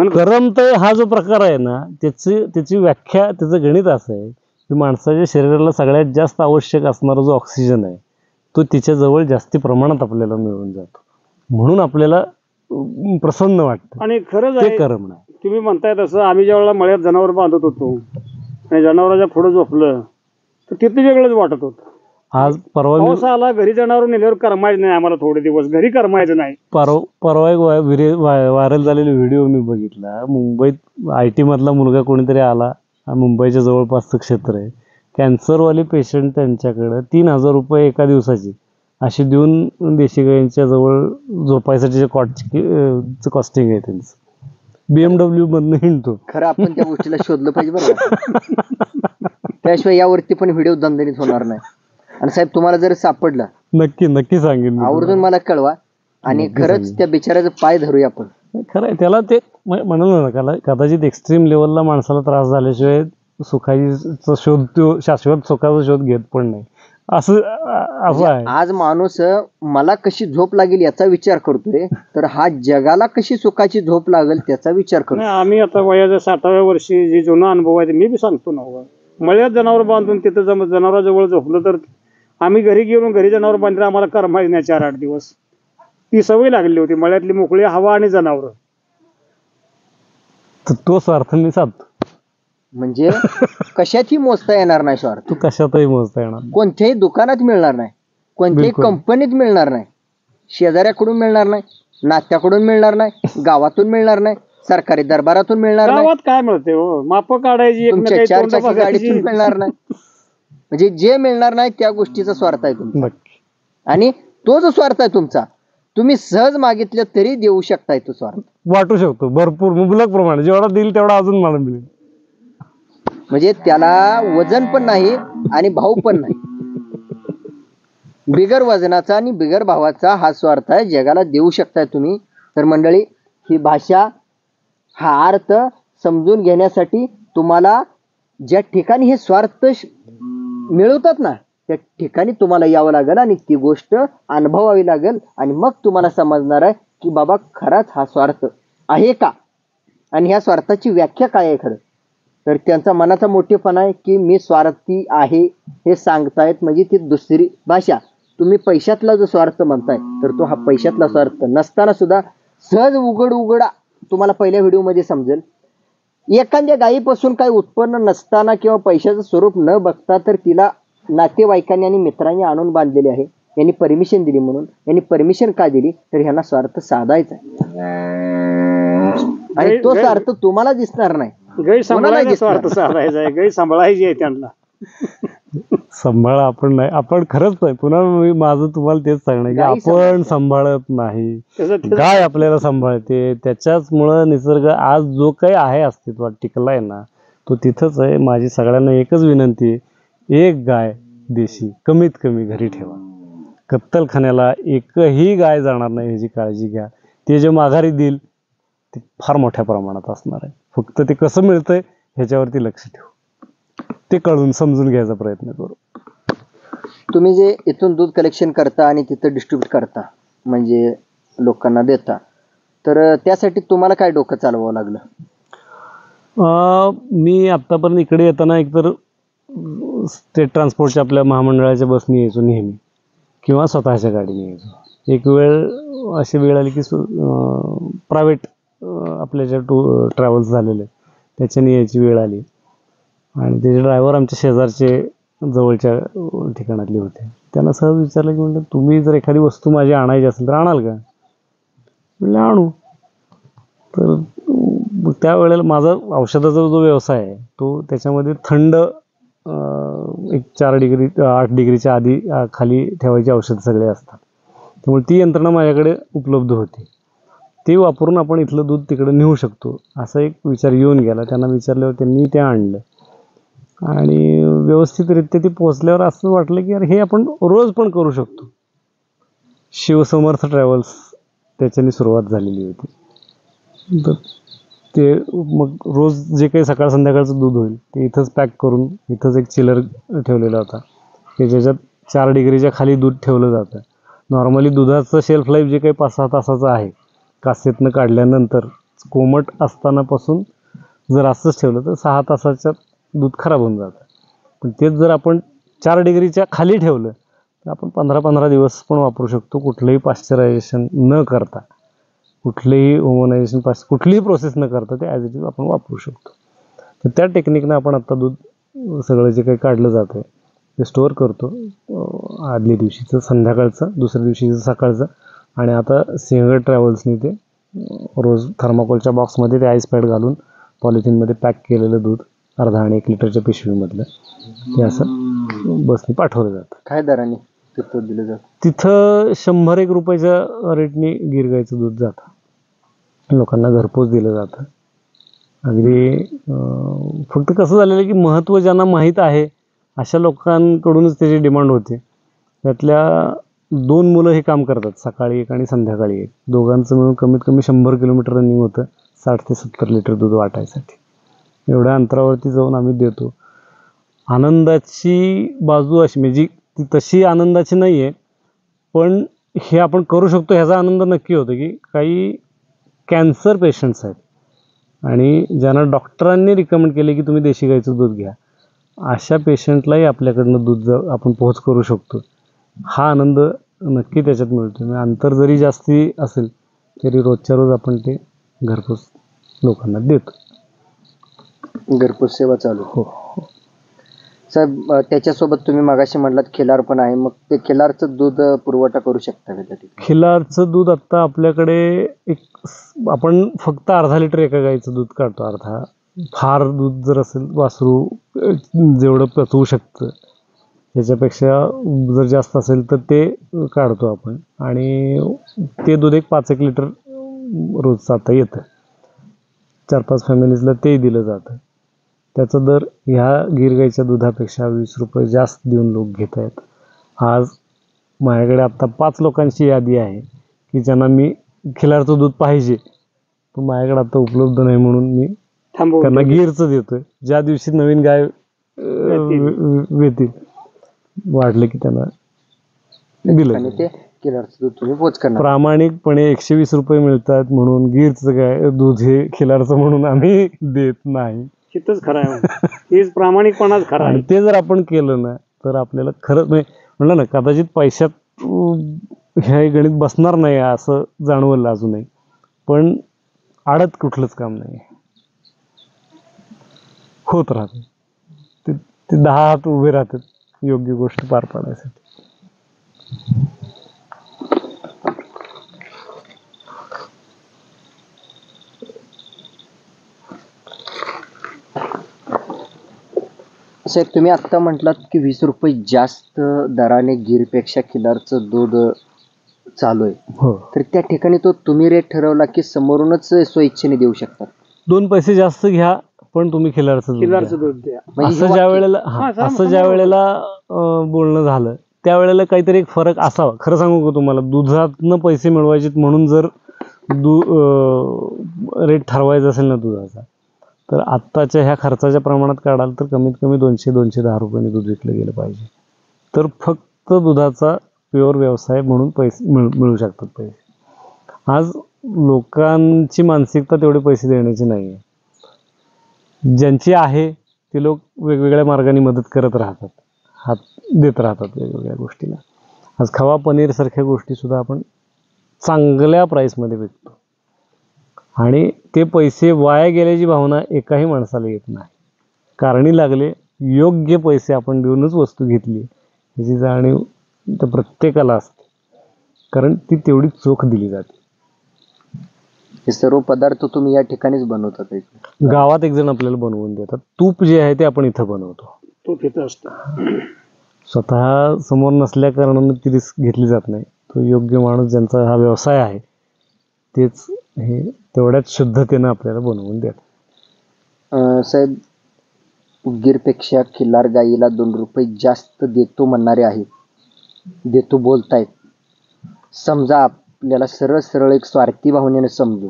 करमतंय हा जो प्रकार आहे ना, त्याची व्याख्या, त्याचं गणित असं आहे की माणसाच्या शरीराला सगळ्यात जास्त आवश्यक असणारा जो ऑक्सिजन आहे तो तिच्याजवळ जास्ती प्रमाणात आपल्याला मिळून जातो, म्हणून आपल्याला प्रसन्न वाटतं. आणि खरंच ते आहे, करमणं. तुम्ही म्हणताय तसं, आम्ही ज्यावेळेला मळ्यात जनावर बांधत होतो आणि जनावराच्या पुढे झोपलं तर तिथे वेगळंच वाटत होतं. आज परवा पाऊस आला, घरी जनावर नेल्यावर करमायचं नाही आम्हाला, थोडे दिवस घरी करमायचं नाही. परवा एक व्हायरल झालेला व्हिडिओ मी बघितला. मुंबईत IT मधला मुलगा कोणीतरी आला, मुंबईच्या जवळपासचं क्षेत्र आहे, कॅन्सरवाले पेशंट त्यांच्याकडं 3,000 रुपये एका दिवसाची अशी देऊन देशी गायींच्या जवळ झोपायसाठी कॉटची कॉस्टिंग आहे त्यांचं. BMW मधनं हिंडतो. खरं आपण त्या गोष्टीला शोधलं पाहिजे बरं का? त्याशिवाय यावरती पण व्हिडिओ दणदणीत होणार नाही. आणि साहेब, तुम्हाला जर सापडला नक्की सांगेन मी. आवर्जून मला कळवा, आणि खरंच त्या बिचाऱ्याचा पाय धरूया आपण. खरं आहे, त्याला ते म्हणाल ना, कदाचित एक्स्ट्रीम लेवलला माणसाला त्रास झाल्याशिवाय सुखाचा शोध, तो शाश्वत सुखाचा शोध घेत पण नाही, असं आहे. आज माणूस मला कशी झोप लागेल याचा विचार करतोय, तर हा जगाला कशी सुखाची झोप लागेल त्याचा विचार करतो. आम्ही आता वयाच्या 60व्या वर्षी जे जुना अनुभव आहे मी बी सांगतो ना. मळ्यात जनावर बांधून तिथं जनावराजवळ झोपलं तर आम्ही घरी गेलो, घरी जनावर बांधलं, आम्हाला करमायचं नाही 4-8 दिवस. ती सवय लागली होती, मळ्यातली मोकळी हवा आणि जनावर. तो स्वार्थ मी साधतो. म्हणजे कशातही मोजता येणार नाही स्वार्थ. तू कशातही मोजता येणार, कोणत्याही दुकानात मिळणार नाही, कोणत्याही कंपनीत मिळणार नाही, शेजाऱ्याकडून मिळणार नाही, नात्याकडून मिळणार नाही, गावातून मिळणार नाही, सरकारी दरबारातून मिळणार नाही, गावात काय मिळते हो, माप काढायची, तुमच्या 4 चाकी गाडीतून मिळणार नाही. म्हणजे जे मिळणार नाही त्या गोष्टीचा स्वार्थ आहे तुमचा. आणि तो जो स्वार्थ आहे तुमचा, तुम्ही सहज मागितलं तरी देऊ शकताय. तो स्वार्थ वाटू शकतो भरपूर, मुबलक प्रमाणे, जेवढा देईल तेवढा अजून मला मिळेल. म्हणजे त्याला वजन पण नाही आणि भाव पण नाही. बिगर वजनाचा आणि बिगर भावाचा हा स्वार्थ आहे, जगाला देऊ शकताय तुम्ही. तर मंडळी, ही भाषा, हा अर्थ समजून घेण्यासाठी तुम्हाला ज्या ठिकाणी हे स्वार्थ मिळवतात ना त्या ठिकाणी तुम्हाला यावं लागेल आणि ती गोष्ट अनुभवावी लागेल, आणि मग तुम्हाला समजणार आहे की बाबा खराच हा स्वार्थ आहे का, आणि ह्या स्वार्थाची व्याख्या काय आहे खरं. तर त्यांचा मनाचा मोठेपणा आहे की मी स्वार्थी आहे हे सांगतायत, म्हणजे ती दुसरी भाषा. तुम्ही पैशातला जो स्वार्थ म्हणताय तर तो हा पैशातला स्वार्थ नसताना सुद्धा सहज उघडा तुम्हाला पहिल्या व्हिडिओमध्ये समजेल. एखाद्या गायीपासून काही उत्पन्न नसताना किंवा पैशाचं स्वरूप न बघता तर तिला नातेवाईकांनी आणि मित्रांनी आणून बांधलेले आहे. यांनी परमिशन दिली, म्हणून यांनी परमिशन का दिली तर ह्यांना स्वार्थ साधायचा आहे, आणि तो स्वार्थ तुम्हाला दिसणार नाही. गाय सांभाळायचा स्वार्थ साधायचा आहे, गाय सांभाळायची आहे त्यांना. सांभाळा आपण नाही, आपण खरंच नाही. पुन्हा माझं तुम्हाला तेच सांगणं की आपण सांभाळत नाही, गाय आपल्याला सांभाळते. त्याच्याचमुळं निसर्ग आज जो काही आहे अस्तित्वात टिकलाय ना तो तिथंच आहे. माझी सगळ्यांना एकच विनंती आहे, एक गाय देशी कमीत कमी घरी ठेवा. कत्तलखान्याला एकही गाय जाणार नाही ह्याची काळजी घ्या. ते जे माघारी देईल ते फार मोठ्या प्रमाणात असणार आहे. फक्त ते कसं मिळतंय ह्याच्यावरती लक्ष ठेवू, ते कळून समजून घ्यायचा प्रयत्न करू. तुम्ही जे इथून दूध कलेक्शन करता आणि तिथं डिस्ट्रीब्यूट करता म्हणजे लोकांना देता, तर त्यासाठी तुम्हाला काय डोकं चालवावं लागलं? मी आत्तापर्यंत इकडे येताना एकतर स्टेट ट्रान्सपोर्टच्या आपल्या महामंडळाच्या बसनी यायचो नेहमी, किंवा स्वतःच्या गाडीने यायचो. एक वेळ अशी वेळ आली की प्रायव्हेट आपल्या ज्या ट्रॅव्हल्स झालेले त्याच्याने यायची वेळ आली, आणि त्याचे ड्रायव्हर आमच्या शेजारचे जवळच्या ठिकाणातले होते. त्यांना सहज विचारलं की म्हटलं, तुम्ही जर एखादी वस्तू माझी आणायची असेल तर आणाल का? म्हणलं आणू. तर मग त्यावेळेला माझा औषधाचा जो व्यवसाय आहे तो त्याच्यामध्ये थंड एक 4 डिग्री 8 डिग्रीच्या आधी खाली ठेवायची औषध सगळे असतात, त्यामुळे ती यंत्रणा माझ्याकडे उपलब्ध होती. ते वापरून आपण इथलं दूध तिकडे नेऊ शकतो असा एक विचार येऊन गेला. त्यांना विचारल्यावर त्यांनी ते आणलं, आणि व्यवस्थितरित्या ते पोहोचल्यावर असं वाटलं की यार हे आपण रोज पण करू शकतो. शिवसमर्थ ट्रॅव्हल्स त्याच्याने सुरुवात झालेली होती. तर ते मग रोज जे काही सकाळ संध्याकाळचं दूध होईल ते इथंच पॅक करून, इथंच एक चिलर ठेवलेला होता की ज्याच्यात 4 डिग्रीच्या खाली दूध ठेवलं जातं. नॉर्मली दुधाचं शेल्फ लाईफ जे काही 5-6 तासाचं आहे, कासेतनं काढल्यानंतर कोमट असतानापासून जर असंच ठेवलं तर 6 तासाच्यात दूध खराब होऊन जातं. पण तेच जर आपण 4 डिग्रीच्या खाली ठेवलं तर आपण 15-15 दिवस पण वापरू शकतो, कुठलंही पाश्चरायझेशन न करता, कुठलेही होमोनायझेशन कुठलीही प्रोसेस न करता ते ॲज इट इज आपण वापरू शकतो. तर त्या टेक्निकनं आपण आत्ता दूध सगळं जे काही काढलं जातं आहे ते स्टोअर करतो. आदल्या दिवशीचं संध्याकाळचं, दुसऱ्या दिवशीचं सकाळचं, आणि आता सिंहगड ट्रॅव्हल्सनी ते रोज थर्माकोलच्या बॉक्समध्ये ते आईस पॅड घालून पॉलिथिनमध्ये पॅक केलेलं दूध अर्धा आणि 1 लिटरच्या पिशवीमधलं ते असं बसने पाठवलं जातं. काय दराने तिथं दिलं जातं? तिथं 100-1 रुपयाच्या रेटने गिर गाईचं दूध जातं, लोकांना घरपोच दिलं जातं. अगदी फक्त कसं झालेलं की महत्त्व ज्यांना माहीत आहे अशा लोकांकडूनच त्याची डिमांड होते. त्यातल्या 2 मुलं हे काम करतात, सकाळी 1 आणि संध्याकाळी 1. दोघांचं मिळून कमीत कमी 100 किलोमीटर रनिंग होतं 60 ते 70 लिटर दूध वाटायसाठी. एवढ्या अंतरावरती जाऊन आम्ही देतो. आनंदाची बाजू अशी म्हणजे ती तशी आनंदाची नाही आहे, पण हे आपण करू शकतो ह्याचा आनंद नक्की होतो की काही कॅन्सर पेशंट्स आहेत आणि ज्यांना डॉक्टरांनी रिकमेंड केले की तुम्ही देशी गाईचं दूध घ्या, अशा पेशंटलाही आपल्याकडनं दूध आपण पोहोच करू शकतो. हा आनंद नक्की त्याच्यात मिळतो. म्हणजे अंतर जरी जास्ती असेल तरी रोजच्या रोज आपण ते घरपोच लोकांना देतो. घरपोच सेवा चालू. हो. साहेब, त्याच्यासोबत तुम्ही मागाशी म्हटलात खिलार पण आहे, मग ते खिलारचं दूध पुरवठा करू शकता का त्या ठिकाणी? खिलारचं दूध आत्ता आपल्याकडे आपण फक्त अर्धा लिटर एका गाईचं दूध काढतो. अर्धा फार दूध जर असेल वासरू जेवढं पचवू शकतं त्याच्यापेक्षा जर जास्त असेल तर ते काढतो आपण, आणि ते दूध एक 5-1 लिटर रोजचं आता येतं. 4-5 फॅमिलीजला तेही दिलं जातं. त्याचा दर ह्या गिर गाईच्या दुधापेक्षा 20 रुपये जास्त देऊन लोक घेत आहेत. आज माझ्याकडे आत्ता 5 लोकांची यादी आहे की ज्यांना मी खिलारचं दूध पाहिजे, पण माझ्याकडे आता उपलब्ध नाही म्हणून मी त्यांना गिरचं देतोय. ज्या दिवशी नवीन गाय येतील वाढले की त्यांना दिलं. आणि ते खिलारचं दूध तुम्ही पोच करणार? प्रामाणिकपणे 120 रुपये मिळतात म्हणून गिरचं काय दूध हे खिलारचं म्हणून आम्ही देत नाही. तिथंच खरं आहे, हेच प्रामाणिकपणाच खरं आहे. आणि ते जर आपण केलं ना तर आपल्याला खरंच म्हणलं ना, कदाचित पैशात हे गणित बसणार नाही असं जाणवलं अजूनही, पण आडत कुठलंच काम नाही, होत राहतं. ते 10 हात उभे राहतात योग्य गोष्ट पार पाडण्यासाठी. साहेब, तुम्ही आत्ता म्हटलात की 20 रुपये जास्त दराने गिरपेक्षा खिलारचं दूध चालू आहे. हो. तर त्या ठिकाणी तो तुम्ही रेट ठरवला की समोरूनच स्वइच्छेने देऊ शकतात? 2 पैसे जास्त घ्या पण तुम्ही खिलारचं दूध द्या. म्हणजे असं ज्या वेळेला ज्या वेळेला बोलणं झालं त्यावेळेला काहीतरी एक फरक असावा. खरं सांगू का तुम्हाला, दुधातनं पैसे मिळवायचे म्हणून जर रेट ठरवायचा असेल ना दुधाचा, तर आत्ताच्या ह्या खर्चाच्या प्रमाणात काढाल तर कमीत कमी 200-210 रुपयांनी दूध विकलं गेलं पाहिजे. तर फक्त दुधाचा प्युअर व्यवसाय म्हणून पैसे मिळू शकतात पैसे. आज लोकांची मानसिकता तेवढे पैसे देण्याची नाही आहे. ज्यांची आहे ते लोक वेगवेगळ्या मार्गाने मदत करत राहतात, हात देत राहतात वेगवेगळ्या गोष्टीला. आज खवा पनीर सारख्या गोष्टीसुद्धा आपण चांगल्या प्राईसमध्ये विकतो आणि ते पैसे वाया गेल्याची भावना एकाही माणसाला येत नाही. कारणी लागले योग्य पैसे आपण देऊनच वस्तू घेतली याची जाणीव तर प्रत्येकाला असते, कारण ती तेवढी चोख दिली जाते. हे सर्व पदार्थ तुम्ही या ठिकाणीच बनवतात? गावात एक जण आपल्याला बनवून देतात. तूप जे आहे ते आपण इथं बनवतो. तो तिथं असतो. स्वतः समोर नसल्या कारणानं ती रिस्क घेतली जात नाही. तो योग्य माणूस ज्यांचा हा व्यवसाय आहे तेच हे तेवढ्याच शुद्धतेनं आपल्याला बनवून देतात. साहेब, गिरपेक्षा खिल्लार गाईला 2 रुपये जास्त देतो म्हणणारे आहेत, देतो बोलतायत. समजा आपल्याला सरळ सरळ एक स्वार्थी भावनेने समजू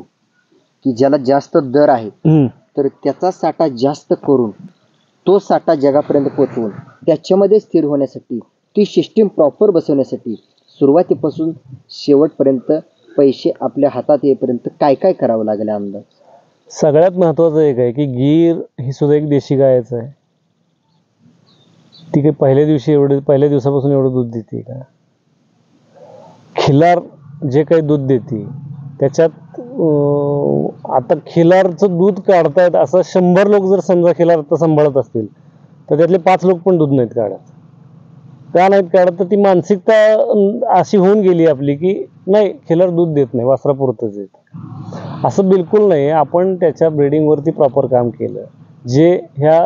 की ज्याला जास्त दर आहे तर त्याचा साठा जास्त करून तो साठा जगापर्यंत पोहोचवून त्याच्यामध्ये स्थिर होण्यासाठी, ती सिस्टीम प्रॉपर बसवण्यासाठी सुरुवातीपासून शेवटपर्यंत पैसे आपल्या हातात येईपर्यंत काय काय करावं लागेल अंदाज? सगळ्यात महत्वाचं एक आहे की गीर ही सुद्धा एक देशी गायच आहे. ती काही पहिल्या दिवसापासून एवढं दूध देते का? खिलार जे काही दूध देते त्याच्यात आता खिलारचं दूध काढतायत असं 100 लोक जर समजा खिलार आता सांभाळत असतील तर त्यातले 5 लोक पण दूध नाहीत काढत. का नाहीत काढत? तर ती मानसिकता अशी होऊन गेली आपली की नाही, खिलार दूध देत नाही, वासरापुरतंच देत. असं बिलकुल नाही. आपण त्याच्या ब्रीडिंगवरती प्रॉपर काम केलं, जे ह्या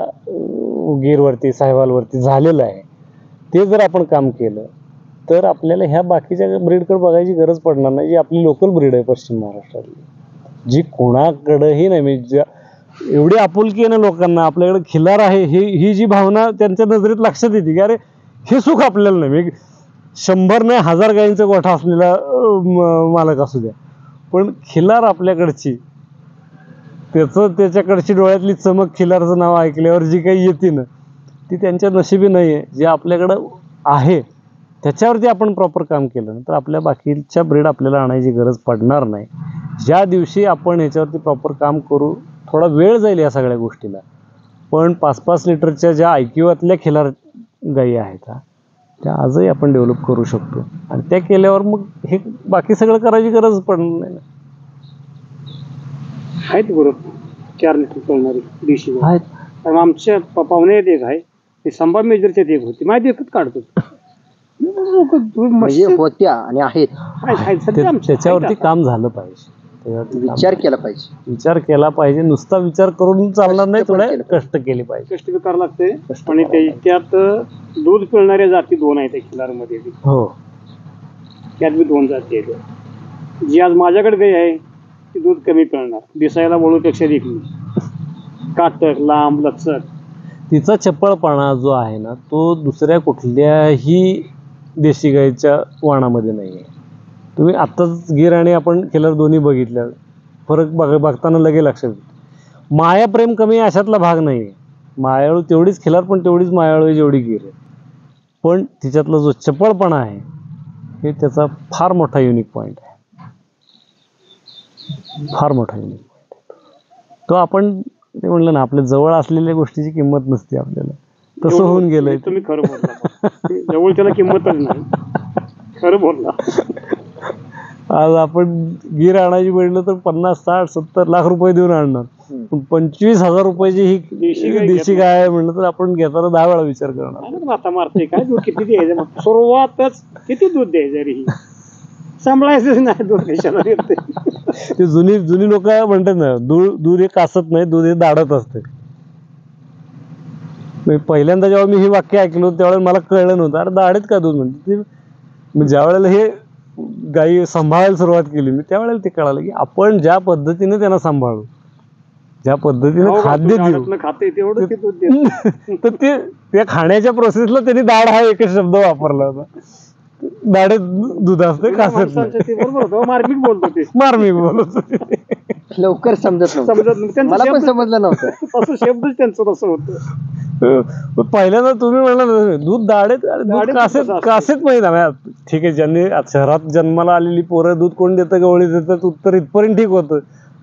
गीरवरती साहिवालवरती झालेलं आहे ते जर आपण काम केलं तर आपल्याला ह्या बाकीच्या ब्रीडकडे बघायची गरज पडणार नाही. जी आपली लोकल ब्रीड आहे पश्चिम महाराष्ट्रातली, जी कोणाकडंही नाही. म्हणजे एवढी आपुलकी आहे ना लोकांना, आपल्याकडे खिलार आहे ही जी भावना त्यांच्या नजरेत लक्षात येते की अरे हे सुख आपल्याला नाही. 100 नाही 1000 गायींचा गोठा असलेला मालक असू द्या, पण खिलार आपल्याकडची, त्याच्याकडची डोळ्यातली चमक, खिलारचं नाव ऐकल्यावर जी काही येते ना ती त्यांच्या नशिबी नाही आहे. जे आपल्याकडं आहे त्याच्यावरती आपण प्रॉपर काम केलं तर आपल्या बाकीच्या ब्रीड आपल्याला आणायची गरज पडणार नाही. ज्या दिवशी आपण ह्याच्यावरती प्रॉपर काम करू, थोडा वेळ जाईल या सगळ्या गोष्टीला, पण 5-5 लिटरच्या ज्या ऐकिवातल्या खिलार गायी आहेत त्या आजही आपण डेव्हलप करू शकतो. आणि त्या केल्यावर मग हे बाकी सगळं करायची गरज पडणार नाही. आहेत बरोबर 4 लिटर पळणारी देशी आहेत. आमच्या पाहुण्यात एक आहे, ते संभा मेजरच्यात एक होती, माहिती एकच काढतो. म्हणजे होत्या आणि आहेत. त्याच्यावरती काम झालं पाहिजे, त्याच्यावरती विचार केला पाहिजे. विचार केला पाहिजे. नुसता विचार करून चालणार नाही, थोडे कष्ट केले पाहिजे. कष्ट करावं लागते. आणि त्यात दूध पिळणाऱ्या जाती 2 आहेत त्या खिलारमध्ये. हो, त्यात बी 2 जाती आहेत. जी आज माझ्याकडे गाय आहे ती दूध कमी पिळणार, दिसायला वळूपेक्षा देखील काटक, लांब, लचक. तिचा चपळपणा जो आहे ना तो दुसऱ्या कुठल्याही देशी गाईच्या वाणामध्ये नाही आहे. तुम्ही आत्ताच गिर आणि आपण खिलार दोन्ही बघितल्या, फरक बघताना लगे लक्षात येईल. मायाप्रेम कमी अशातला भाग नाही आहे. मायाळू तेवढीच खिलार, पण तेवढीच मायाळू जेवढी गिर आहे. पण तिच्यातला जो चपळपणा आहे हे त्याचा फार मोठा युनिक पॉईंट आहे. फार मोठा युनिक पॉईंट आहे तो. आपण ते म्हणलं ना, आपल्या जवळ असलेल्या गोष्टीची किंमत नसते आपल्याला, तसं होऊन गेलंय. तुम्ही खरं बोलला. जवळ त्याला किंमतच नाही. खरं बोलला. आज आपण गिर आणायची म्हटलं तर 50, 60, 70 लाख रुपये देऊन आणणार, पण 25,000 रुपयाची ही देशी गाय आहे म्हणलं तर आपण घेताना 10 वेळा विचार करणार. आता मारते काय दूध किती द्यायचं, सुरुवातच किती दूध द्यायचं रे, ही सांभाळायचं नाही दूध देशाला. ते जुनी लोक म्हणतात ना, दूध हे कासत नाही, दूध हे दाढत असते. पहिल्यांदा जेव्हा मी हे वाक्य ऐकलं त्यावेळेला मला कळलं नव्हतं, अरे दाढेत का दूध म्हणते. ज्या वेळेला हे गायी सांभाळायला सुरुवात केली मी त्यावेळेला ते कळालं की आपण ज्या पद्धतीने त्यांना सांभाळू, ज्या पद्धतीने खाद्य देऊ, तर त्या खाण्याच्या प्रोसेसला त्यांनी दाढ हा एकच शब्द वापरला होता. दाढेत दूध असते, कासत मार्मिक बोलतो ते. मार्मिक बोलतो लवकर समजत नव्हतं. मला पण समजलं नव्हतं. असं शब्दच त्यांचं तसं होतं. पहिल्यांदा तुम्ही म्हणला ना, दूध दाढेत, अरे दूध दाढेत कासेत कसं असतं? कासेत माहित आहे. ठीक आहे, ज्यांनी शहरात जन्माला आलेली पोरं दूध कोण देतं गवळी देतात, उत्तर इथपर्यंत ठीक होतं.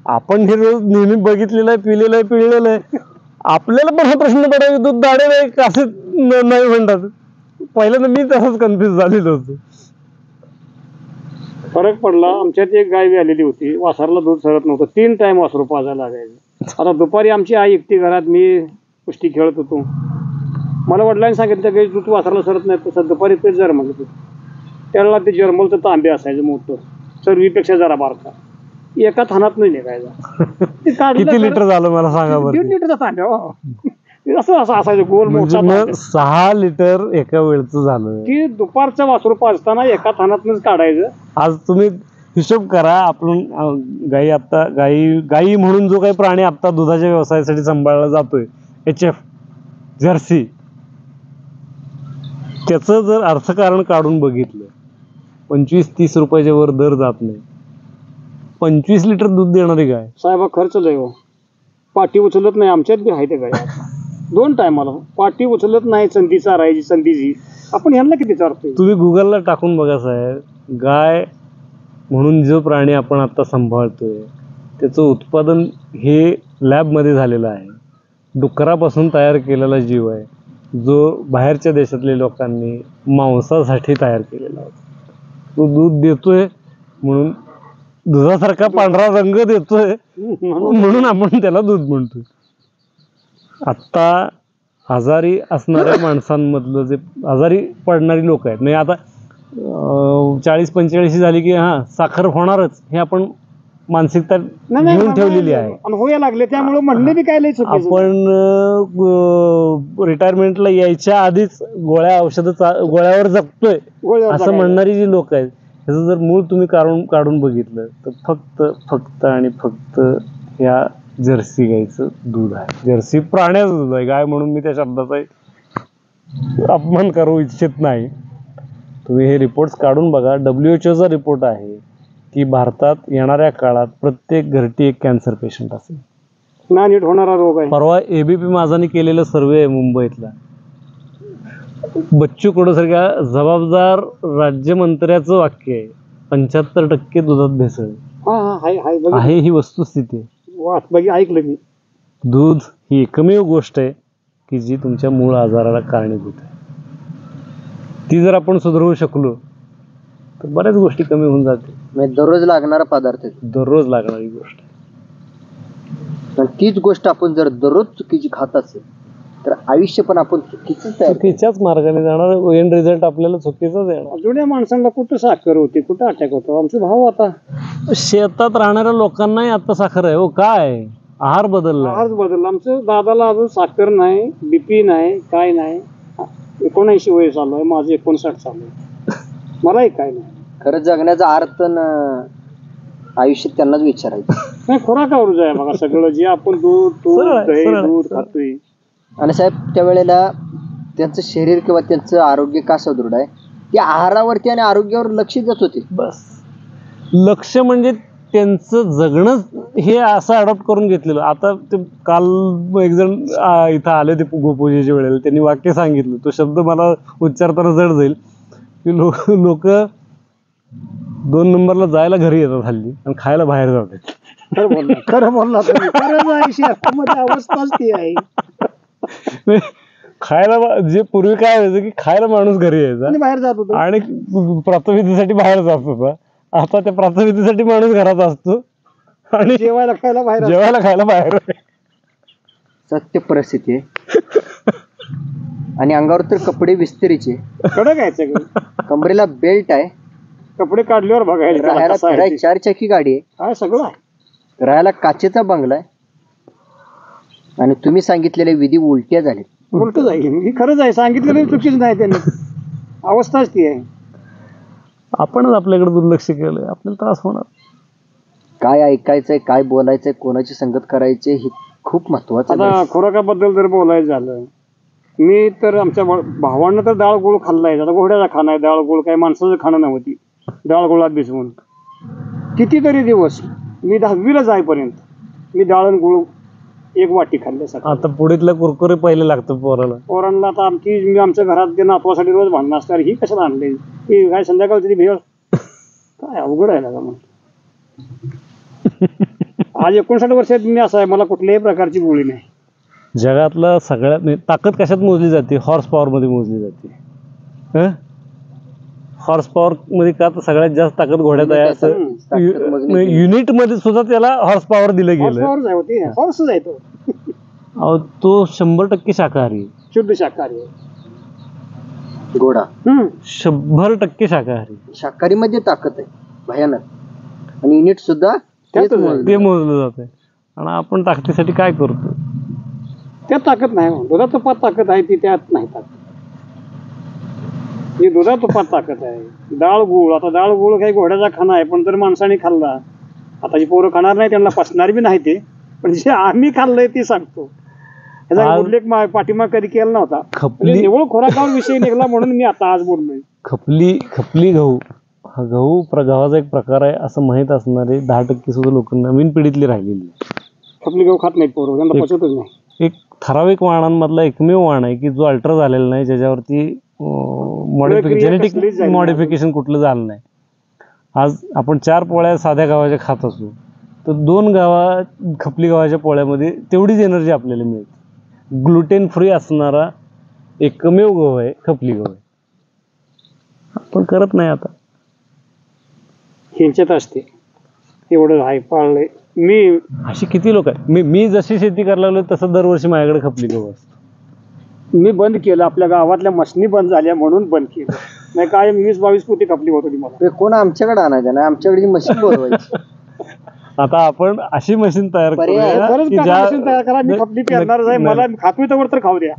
आपण हे रोज नेहमी बघितलेलं आहे, पिलेलं आहे, पिळलेलं आहे. आपल्याला पण हा प्रश्न पडायचा, दूध दाढे नाही कासेत नाही म्हणतात. पहिल्यांदा मी तसंच कन्फ्युज झालेलो होतो. फरक पडला. आमच्यात एक गाय बी आलेली होती, वासराला दूध सरत नव्हतं, 3 टाइम वासरू पाजायला लागायचं. आता दुपारी आमची आई एकटी घरात, मी कुस्ती खेळत होतो. मला वडिलांनी सांगितलं की दूध वासराला सरत नाही, तसं दुपारी ते जर्मल होतं. त्याला ते जर्मलचं तांबे असायचं मोठं, चरवीपेक्षा जरा बारका, एका थानात नाही निघायचा. ते काढलं किती लिटर झालं मला सांगा बरं? 1.5 लिटरचा तांब्या हो. असं असं असायचं गोल म्हणजे मोठा मग तांब्या. 6 लिटर एका वेळचं झालं. की दुपारचं वासरू पाजताना एका थानातनच काढायचं. आज तुम्ही हिशोब करा, आपण गाई म्हणून जो काही प्राणी आता दुधाच्या व्यवसायासाठी सांभाळला जातोय, HF जर्सी, त्याचं जर अर्थकारण काढून बघितलं, 25-30 रुपयाच्या वर दर जात नाही. 25 लिटर दूध देणारी गाय साहेबा खर्च लय हो. पाठी उचलत नाही, आमच्यात बी आहे ते गाय. 2 टायमाला पाठी उचलत नाही, संधी चारायची संधीची. आपण ह्यांना किती चारतोय? तुम्ही गुगलला टाकून बघा साहेब, गाय म्हणून जो प्राणी आपण आता सांभाळतोय त्याचं उत्पादन हे लॅबमध्ये झालेलं आहे. डुकरापासून तयार केलेला जीव आहे, जो बाहेरच्या देशातल्या लोकांनी मांसासाठी तयार केलेला होता. तो दूध देतोय म्हणून, दुधासारखा पांढरा रंग देतोय म्हणून आपण त्याला दूध म्हणतोय. आत्ता आजारी असणाऱ्या माणसांमधलं जे आजारी पडणारी लोक आहेत, म्हणजे आता 40-45 झाली की साखर होणारच, हे आपण मानसिकता घेऊन ठेवलेली आहे. होया लागले, त्यामुळे म्हणणे बी काय लय चुकीचं. आपण रिटायरमेंटला यायच्या आधीच गोळ्यावर जगतोय असं म्हणणारी जी लोक आहेत, ह्याचं जर मूळ तुम्ही काढून बघितलं तर फक्त आणि फक्त ह्या जर्सी गाईचं दूध आहे. जर्सी प्राण्याचं दूध आहे. गाय म्हणून मी त्या शब्दाचा अपमान करू इच्छित नाही. तुम्ही हे रिपोर्ट्स काढून बघा. WHO चा रिपोर्ट आहे की भारतात येणाऱ्या काळात प्रत्येक घरटी एक कॅन्सर पेशंट असेल. ना नीट होणारा रोग आहे. परवा ABP माझानी केलेलं सर्वे आहे मुंबईतला. बच्चू कडू सारख्या जबाबदार राज्यमंत्र्याचं वाक्य आहे, 75% दुधात भेसळ आहे. ही वस्तुस्थिती आहे. ऐकलं मी. दूध ही एकमेव गोष्ट आहे की जी तुमच्या मूळ आजाराला कारणीभूत आहे. ती जर आपण सुधारू शकलो तर बऱ्याच गोष्टी कमी होऊन जातील. म्हणजे दररोज लागणारा पदार्थ आहे, दररोज लागणारी गोष्ट आहे. पण तीच गोष्ट आपण जर दररोज चुकीची खात असेल तर आयुष्य पण आपण चुकीच्याच मार्गाने जाणार, एंड रिझल्ट आपल्याला चुकीचाच येणार. जुन्या माणसांना कुठं साखर होती, कुठं अटॅक होतो. आमचे भाऊ आता शेतात राहणाऱ्या लोकांनाही आता साखर आहे. हो काय आहार बदलला. आमचं दादाला अजून साखर नाही, BP नाही, काय नाही. 79 वय चालू आहे, माझं 59 चालू आहे. मलाही काय नाही. खरं जगण्याचा अर्थ आयुष्य त्यांनाच विचारायचं. नाही, खुराकावरच आहे बघा सगळं. जे आपण दूध दूध खातोय. आणि साहेब त्यावेळेला त्यांचं शरीर किंवा त्यांचं आरोग्य का सदृढ आहे, ते आहारावरती आणि आरोग्यावर लक्ष देत होते. बस लक्ष म्हणजे त्यांचं जगणं हे असं अडॉप्ट करून घेतलेलं. आता ते काल एक जण इथं आले ते गोपूजेच्या वेळेला, त्यांनी वाक्य सांगितलं, तो शब्द मला उच्चारताना जड जाईल की लोक 2 नंबरला जायला घरी येतात हल्ली आणि खायला बाहेर जातात. खरं बोलला अवस्थाच ती आहे. खायला जे पूर्वी काय व्हायचं की खायला माणूस घरी यायचा बाहेर जात होता आणि प्रातविधीसाठी बाहेर जात होता. आता त्या प्रातविधीसाठी माणूस घरात असतो आणि जेवायला खायला बाहेर. सत्य परिस्थिती आहे. आणि अंगावर तर कपडे विस्तारीचे, कडक आहे, कमरेला बेल्ट आहे, कपडे काढल्यावर बघायला, राहायला 4 चाकी गाडी आहे, काय सगळं आहे. राहायला काचेचा बंगला आहे. आणि तुम्ही सांगितलेले विधी उलट्या झाले. उलट जाईल ही खरंच आहे, सांगितलेलं चुकीच नाही. त्यांनी अवस्थाच ती आहे. आपणच आपल्याकडे दुर्लक्ष केलंय, आपल्याला त्रास होणार. काय ऐकायचंय, काय बोलायचंय, कोणाची संगत करायची हे खूप महत्वाचं. आता खुराकाबद्दल जर बोलायचं झालं, मी तर आमच्या भावांना तर डाळ गुळ खाल्लाय. आता घोड्याचा खाणं आहे, डाळ गुळ काय माणसाचं खाणं नव्हती. डाळ गुळात भिजवून कितीतरी दिवस, मी 10वीला जाईपर्यंत मी डाळ गुळ एक वाटी खाल्ल्यासाठी. आता पुढीतलं कुरकुरे पहिले लागतं पोराला. पोरांना आता मी आमच्या घरात ते नातवासाठी रोज भांडणं असणार, ही कशाला आणले, ही काय संध्याकाळची ती भेळ, काय अवघड आहे ना मग. आज 59 वर्षात मी असा आहे, मला कुठल्याही प्रकारची गोळी नाही. जगातला सगळ्यात ताकद कशात मोजली जाते? हॉर्स पॉवर मध्ये मोजली जाते. हॉर्स पॉवर मध्ये का तर सगळ्यात जास्त ताकद घोड्यात आहे असं युनिट मध्ये सुद्धा त्याला हॉर्स पॉवर दिलं गेलं. हॉर्सच आहे तो. अहो तो 100% शाकाहारी आहे. शुद्ध शाकाहारी आहे. घोडा 100% शाकाहारी. शाकाहारी मध्ये ताकद आहे भयानक, आणि युनिट सुद्धा ते मोजलं जाते. आणि आपण ताकदीसाठी काय करतो? त्यात ताकद नाही. दुधात तुपात ताकद आहे, ती त्यात नाही ताकद. ही दुधात तुपात ताकद आहे. डाळ गुळ, आता डाळ गुळ काही घोड्याचा खाना आहे, पण जर माणसाने खाल्ला, आता जी पोरं खाणार नाही त्यांना पचणार बी नाही ते, पण जे आम्ही खाल्लंय ते सांगतो. ह्याचा उल्लेख पाठीमाग कधी केला नव्हता. निवळ खोराकावर विषय निघाला म्हणून मी आता आज बोललोय. खपली गहू हा गव्हाचा एक प्रकार आहे असं माहित असणारे 10% सुद्धा लोक नवीन पिढीतली राहिलेली. खपली गहू खात नाहीत पोरं, त्यांना पचतच नाही. एक ठराविक वाणांमधला एकमेव वाण आहे की जो अल्टर झालेला नाही, ज्याच्यावरती जेनेटिक मॉडिफिकेशन कुठलं झालं नाही. आज आपण 4 पोळ्या साध्या गव्हाच्या खात असू, तर 2 खपली गव्हाच्या पोळ्यामध्ये तेवढीच एनर्जी आपल्याला मिळते. ग्लुटेन फ्री असणारा एकमेव गहू आहे खपली गहू आहे. आपण करत नाही. आता ह्यांच्यात असते एवढं आहे पाळलंय. मी अशी किती लोक आहेत. मी जशी शेती करायला लागलो तसं दरवर्षी माझ्याकडे खपली गहू असतो. मी बंद केलं, आपल्या गावातल्या मशनी बंद झाल्या म्हणून बंद केलं. नाही काय 20-22 पोती खपली होती मला. कोण आमच्याकडे आणायचं नाही, आमच्याकडे मशीन बोलवायची. आता आपण अशी मशीन तयार करा. मी खपली पेरणारच आहे, मला खातोय तर खाऊ द्या.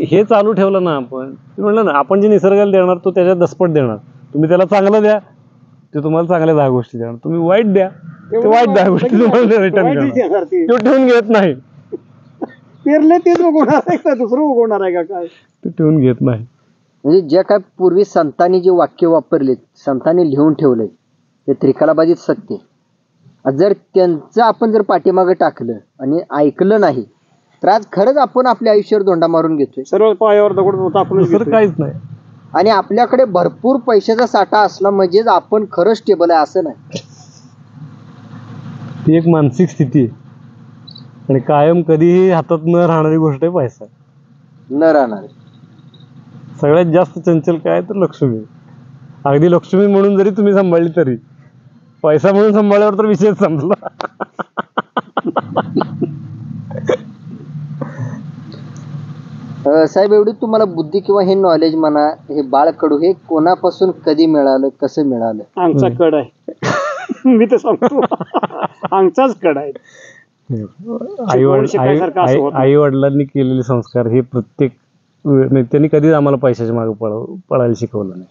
हे चालू ठेवलं ना आपण, म्हणलं ना आपण जे निसर्गाला देणार तो त्याच्यात दसपट देणार. तुम्ही त्याला चांगलं द्या, ते तुम्हाला चांगल्या 10 गोष्टी देणार. तुम्ही वाईट द्या, ते वाईट 10 गोष्टी तुम्हाला रिटर्न करणार. तो ठेवून घेत नाही. पेरले तेच उगवणार आहे का दुसरं उगवणार आहे का काय? ते ठेवून घेत नाही. म्हणजे जे काय पूर्वी संतांनी जे वाक्य वापरले, संतांनी लिहून ठेवलंय ते त्रिकालाबाजीत सत्य. जर त्यांचं आपण जर पाठीमागे टाकलं आणि ऐकलं नाही तर आज खरंच आपण आपल्या आयुष्यावर दोंडा मारून घेतोय. सर्व पायावर दगड टाकून काहीच नाही. आणि आपल्याकडे भरपूर पैशाचा साठा असला म्हणजेच आपण खरं स्टेबल आहे असं नाही. ती एक मानसिक स्थिती आहे आणि कायम कधीही हातात न राहणारी गोष्ट आहे पैसा. न राहणार. सगळ्यात जास्त चंचल काय तर लक्ष्मी. अगदी लक्ष्मी म्हणून जरी तुम्ही सांभाळली तरी पैसा म्हणून सांभाळल्यावर तर विषयच संपला. साहेब, एवढी तुम्हाला बुद्धी किंवा हे नॉलेज म्हणा, हे बाळकडू हे कोणापासून कधी मिळालं, कसं मिळालं? आमचा कड आहे. मी तर सांगतो आमचाच कड आहे. आई वडिलांनी केलेले संस्कार हे प्रत्येक त्यांनी कधीच आम्हाला पैशाच्या मागे पळायला शिकवलं नाही.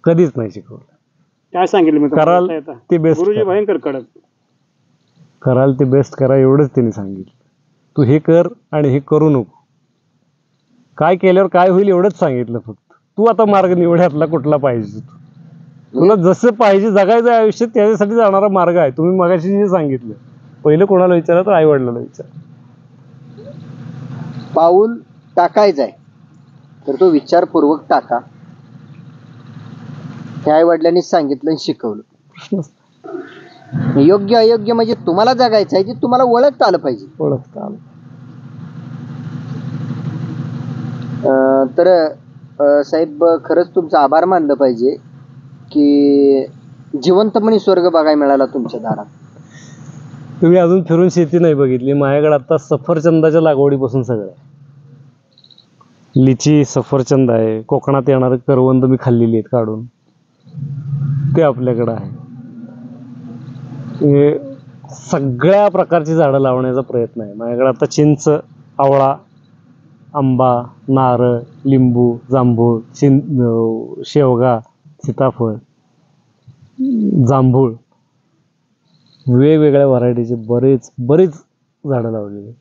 कधीच नाही शिकवलं. काय सांगितलं मी, कराल ते बेस्ट. गुरुजी भयंकर कडक. कराल ते बेस्ट करा एवढंच त्यांनी सांगितलं. तू हे कर आणि हे करू नको. काय केल्यावर काय होईल एवढंच सांगितलं फक्त. तू आता मार्ग निवड्यातला कुठला पाहिजे, तुला जसं पाहिजे जगायचं आयुष्य त्याच्यासाठी जाणारा मार्ग आहे. तुम्ही मगाशी जे सांगितलं, पहिलं कोणाला विचारा तर आई वडिलांना विचारा. पाऊल टाकायचं आहे तर तो विचारपूर्वक टाका. हे आई वडिलांनी सांगितलं आणि शिकवलं. योग्य अयोग्य म्हणजे तुम्हाला जगायचं आहे, जे तुम्हाला ओळखता आलं पाहिजे. ओळखता आलं. तर साहेब, खरंच तुमचा आभार मानलं पाहिजे की जिवंतपणे स्वर्ग बघायला मिळाला तुमच्या दारात. तुम्ही अजून फिरून शेती नाही बघितली. माझ्याकडे आता सफरचंदाच्या लागवडीपासून सगळं आहे. लिची, सफरचंद आहे. कोकणात येणारे करवंद मी खाल्लेली आहेत काढून, ते आपल्याकडं आहे. सगळ्या प्रकारची झाडं लावण्याचा प्रयत्न आहे माझ्याकडे. आता चिंच, आवळा, आंबा, नारळ, लिंबू, जांभूळ, शेवगा, सीताफळ, जांभूळ, वेगवेगळ्या व्हरायटीचे बरेच झाडं लावलेली.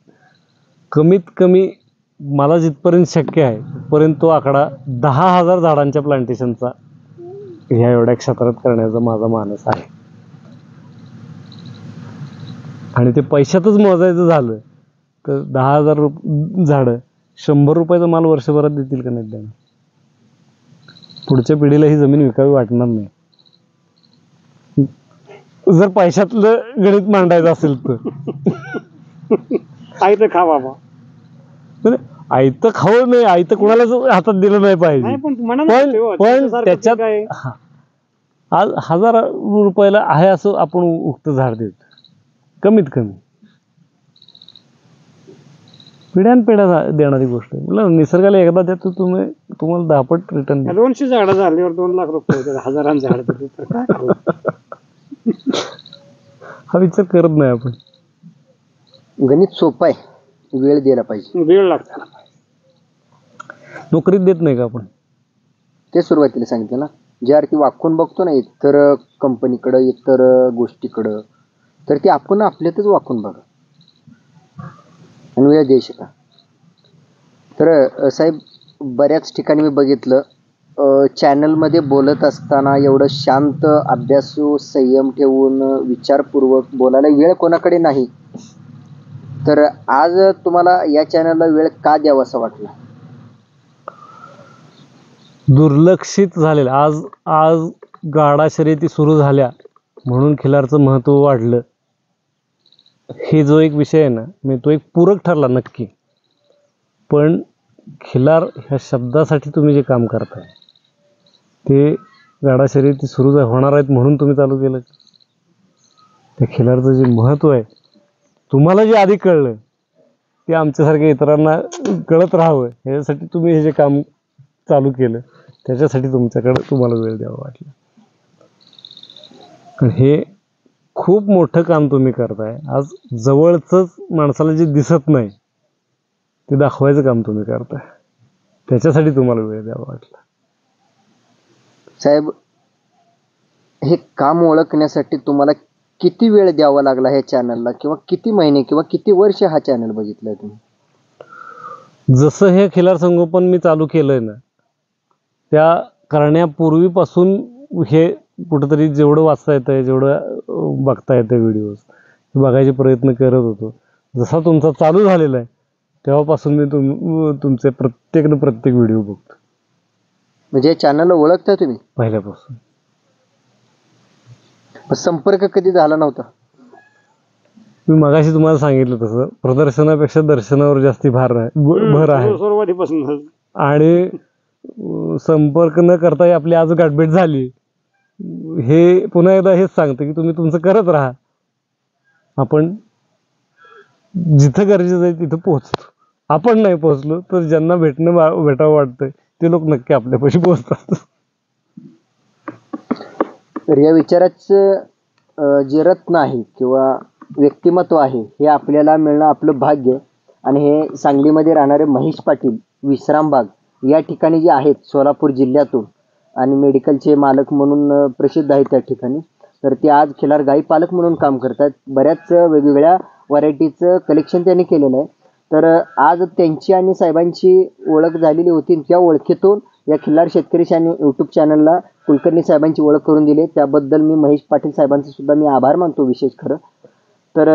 कमीत कमी मला जिथपर्यंत शक्य आहे तिथपर्यंत तो आकडा 10,000 झाडांच्या प्लांटेशनचा ह्या एवढ्या क्षेत्रात करण्याचा माझा मानस आहे. आणि ते पैशातच मोजायचं झालं तर 10,000 झाडं 100 रुपयाचा माल वर्षभरात देतील का नाही देणार? पुढच्या पिढीला ही जमीन विकावी वाटणार नाही. जर पैशातलं गणित मांडायचं असेल तर आई तर खा बाबा. आयतं खाऊ नाही, आयतं कुणालाच हातात दिलं नाही पाहिजे. नाही पण मनाला पण ठेवा, पण त्याच्यासारखं त्याच्यात काय आज 1000 रुपयाला आहे असं आपण उगतं झाड देतो कमीत कमी. पिढ्यानपिढ्या देणारी गोष्ट आहे. म्हणलं निसर्गाला एकदा देतो तुम्हाला 10 पट रिटर्न देतो. 200 झाडं झाल्यावर 2 लाख रुपये होतात. हजारांचं झाड देतो तर काय करू? हा विचार करत नाही आपण. गणित सोपं आहे, वेळ द्यायला पाहिजे. वेळ लागतो. नोकरीत देत नाही का आपण? ते सुरुवातीला सांगितलं ना, ज्या अर्थी वाकून बघतो ना इतर कंपनीकडं, इतर गोष्टीकडं, तर ते आपण आपल्यातच वाकून बघा आणि वेळ देऊ शका. तर साहेब, बऱ्याच ठिकाणी मी बघितलं चॅनलमध्ये बोलत असताना एवढं शांत, अभ्यासू, संयम ठेवून विचारपूर्वक बोलायला वेळ कोणाकडे नाही. तर आज तुम्हाला या चॅनलला वेळ का द्यावा असं वाटलं? दुर्लक्षित झालेलं. आज गाडा शर्यती सुरू झाल्या म्हणून खिलारचं महत्त्व वाढलं. हे जो एक विषय आहे ना, तो एक पूरक ठरला नक्की. पण खिलार ह्या शब्दासाठी तुम्ही जे काम करताय ते गाडा शर्यती सुरू होणार आहेत म्हणून तुम्ही चालू केलं. त्या खिलारचं जे महत्त्व आहे तुम्हाला जे आधी कळलं ते आमच्यासारख्या इतरांना कळत राहावं ह्याच्यासाठी तुम्ही हे जे काम चालू केलं, त्याच्यासाठी तुम्हाला वेळ द्यावा वाटला. पण हे खूप मोठं काम तुम्ही करताय. आज जवळचंच माणसाला जे दिसत नाही ते दाखवायचं काम तुम्ही करताय, त्याच्यासाठी तुम्हाला वेळ द्यावा वाटला. साहेब, हे काम ओळखण्यासाठी तुम्हाला किती वेळ द्यावा लागला ह्या चॅनलला, किंवा किती महिने किंवा किती वर्ष हा चॅनल बघितलाय तुम्ही? जसं हे खिलार संगोपन मी चालू केलंय ना, त्या करण्यापूर्वीपासून हे कुठंतरी जेवढं वाचता येतंय, जेवढं बघता येतंय व्हिडिओज, बघायचे प्रयत्न करत होतो. जसा तुमचा चालू झालेला आहे तेव्हापासून मी तुमचे प्रत्येक व्हिडिओ बघतो. म्हणजे चॅनलला ओळखता तुम्ही पहिल्यापासून? संपर्क कधी झाला नव्हता? मी मगाशी तुम्हाला सांगितलं तसं प्रदर्शनापेक्षा दर्शनावर जास्ती भर आहे. सुरुवातीपासून. आणि संपर्क न करताही आपली आज गाठभेट झाली. हे पुन्हा एकदा हेच सांगतं की तुम्ही तुमचं करत राहा. आपण जिथं गरजेचं आहे तिथं पोहोचतो. आपण नाही पोहोचलो तर ज्यांना भेटावं वाटतंय ते लोक नक्की आपल्यापाशी पोहोचतात. तर या विचाराचं जे रत्न आहे किंवा व्यक्तिमत्व आहे हे आपल्याला मिळणं आपलं भाग्य. आणि हे सांगलीमध्ये राहणारे महेश पाटील विश्रामबाग या ठिकाणी जे आहेत सोलापूर जिल्ह्यातून, आणि मेडिकलचे मालक म्हणून प्रसिद्ध आहेत त्या ठिकाणी. तर ते आज खिलार गाई पालक म्हणून काम करतात. बऱ्याच वेगवेगळ्या व्हरायटीचं कलेक्शन त्यांनी केलेलं आहे. तर आज त्यांची आणि साहेबांची ओळख झालेली होती. त्या ओळखीतून या खिल्लार शेतकरी यूट्यूब चॅनलला कुलकर्णी साहेबांची ओळख करून दिली. त्याबद्दल मी महेश पाटील साहेबांचे सुद्धा मी आभार मानतो विशेष खरं तर.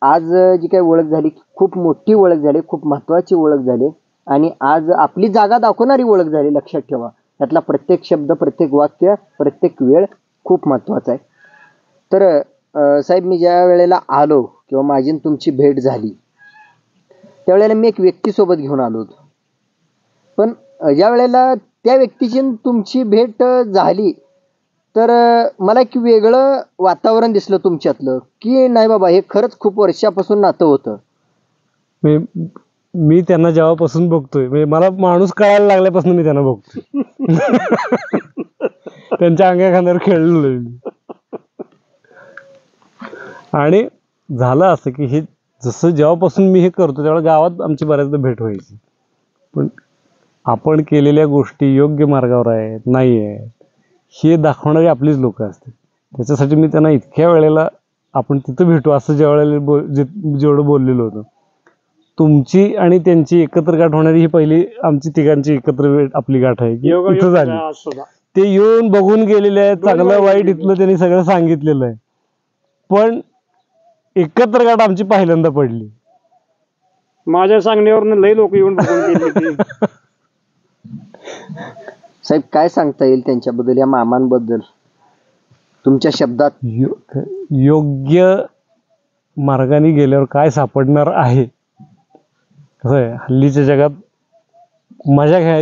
आज जी काही ओळख झाली, खूप मोठी ओळख झाली, खूप महत्त्वाची ओळख झाली, आणि आज आपली जागा दाखवणारी ओळख झाली. लक्षात ठेवा, त्यातला प्रत्येक शब्द, प्रत्येक वाक्य, प्रत्येक वेळ खूप महत्त्वाचा आहे. तर साहेब, मी ज्या वेळेला आलो किंवा माझी तुमची भेट झाली त्यावेळेला मी एक व्यक्तीसोबत घेऊन आलो होतो. पण ज्या वेळेला त्या व्यक्तीची तुमची भेट झाली तर मला एक वेगळं वातावरण दिसलं तुमच्यातलं, की नाही बाबा हे खरंच खूप वर्षापासून नातं होतं. मी त्यांना जेव्हापासून बघतोय, म्हणजे मला माणूस कळायला लागल्यापासून मी त्यांना बघतोय. त्यांच्या अंगा खांद्यावर खेळलोय मी. आणि झालं असं की हे जसं जेव्हापासून मी हे करतो त्यावेळेला गावात आमची बऱ्याचदा भेट व्हायची. पण आपण केलेल्या गोष्टी योग्य मार्गावर आहेत नाही आहेत हे दाखवणारी आपलीच लोक असतात. त्याच्यासाठी मी त्यांना इतक्या वेळेला आपण तिथं भेटू असं ज्या वेळेला जेवढं बोललेलो होतं, तुमची आणि त्यांची एकत्र गाठ होणारी ही पहिली आमची तिघांची एकत्र आपली गाठ आहे की इथं झाली. ते येऊन बघून गेलेले आहेत, चांगलं वाईट इथलं त्यांनी सगळं सांगितलेलं आहे. पण एकत्र गाठ आमची पहिल्यांदा पडली. माझ्या सांगण्यावरून लई लोक येऊन बघून गेले ते. साहेब काय सांगता येईल त्यांच्याबद्दल, या मामांबद्दल तुमच्या शब्दात? योग्य मार्गाने गेल्यावर काय सापडणार आहे, कसं आहे हल्लीच्या जगात मजा घ्यायची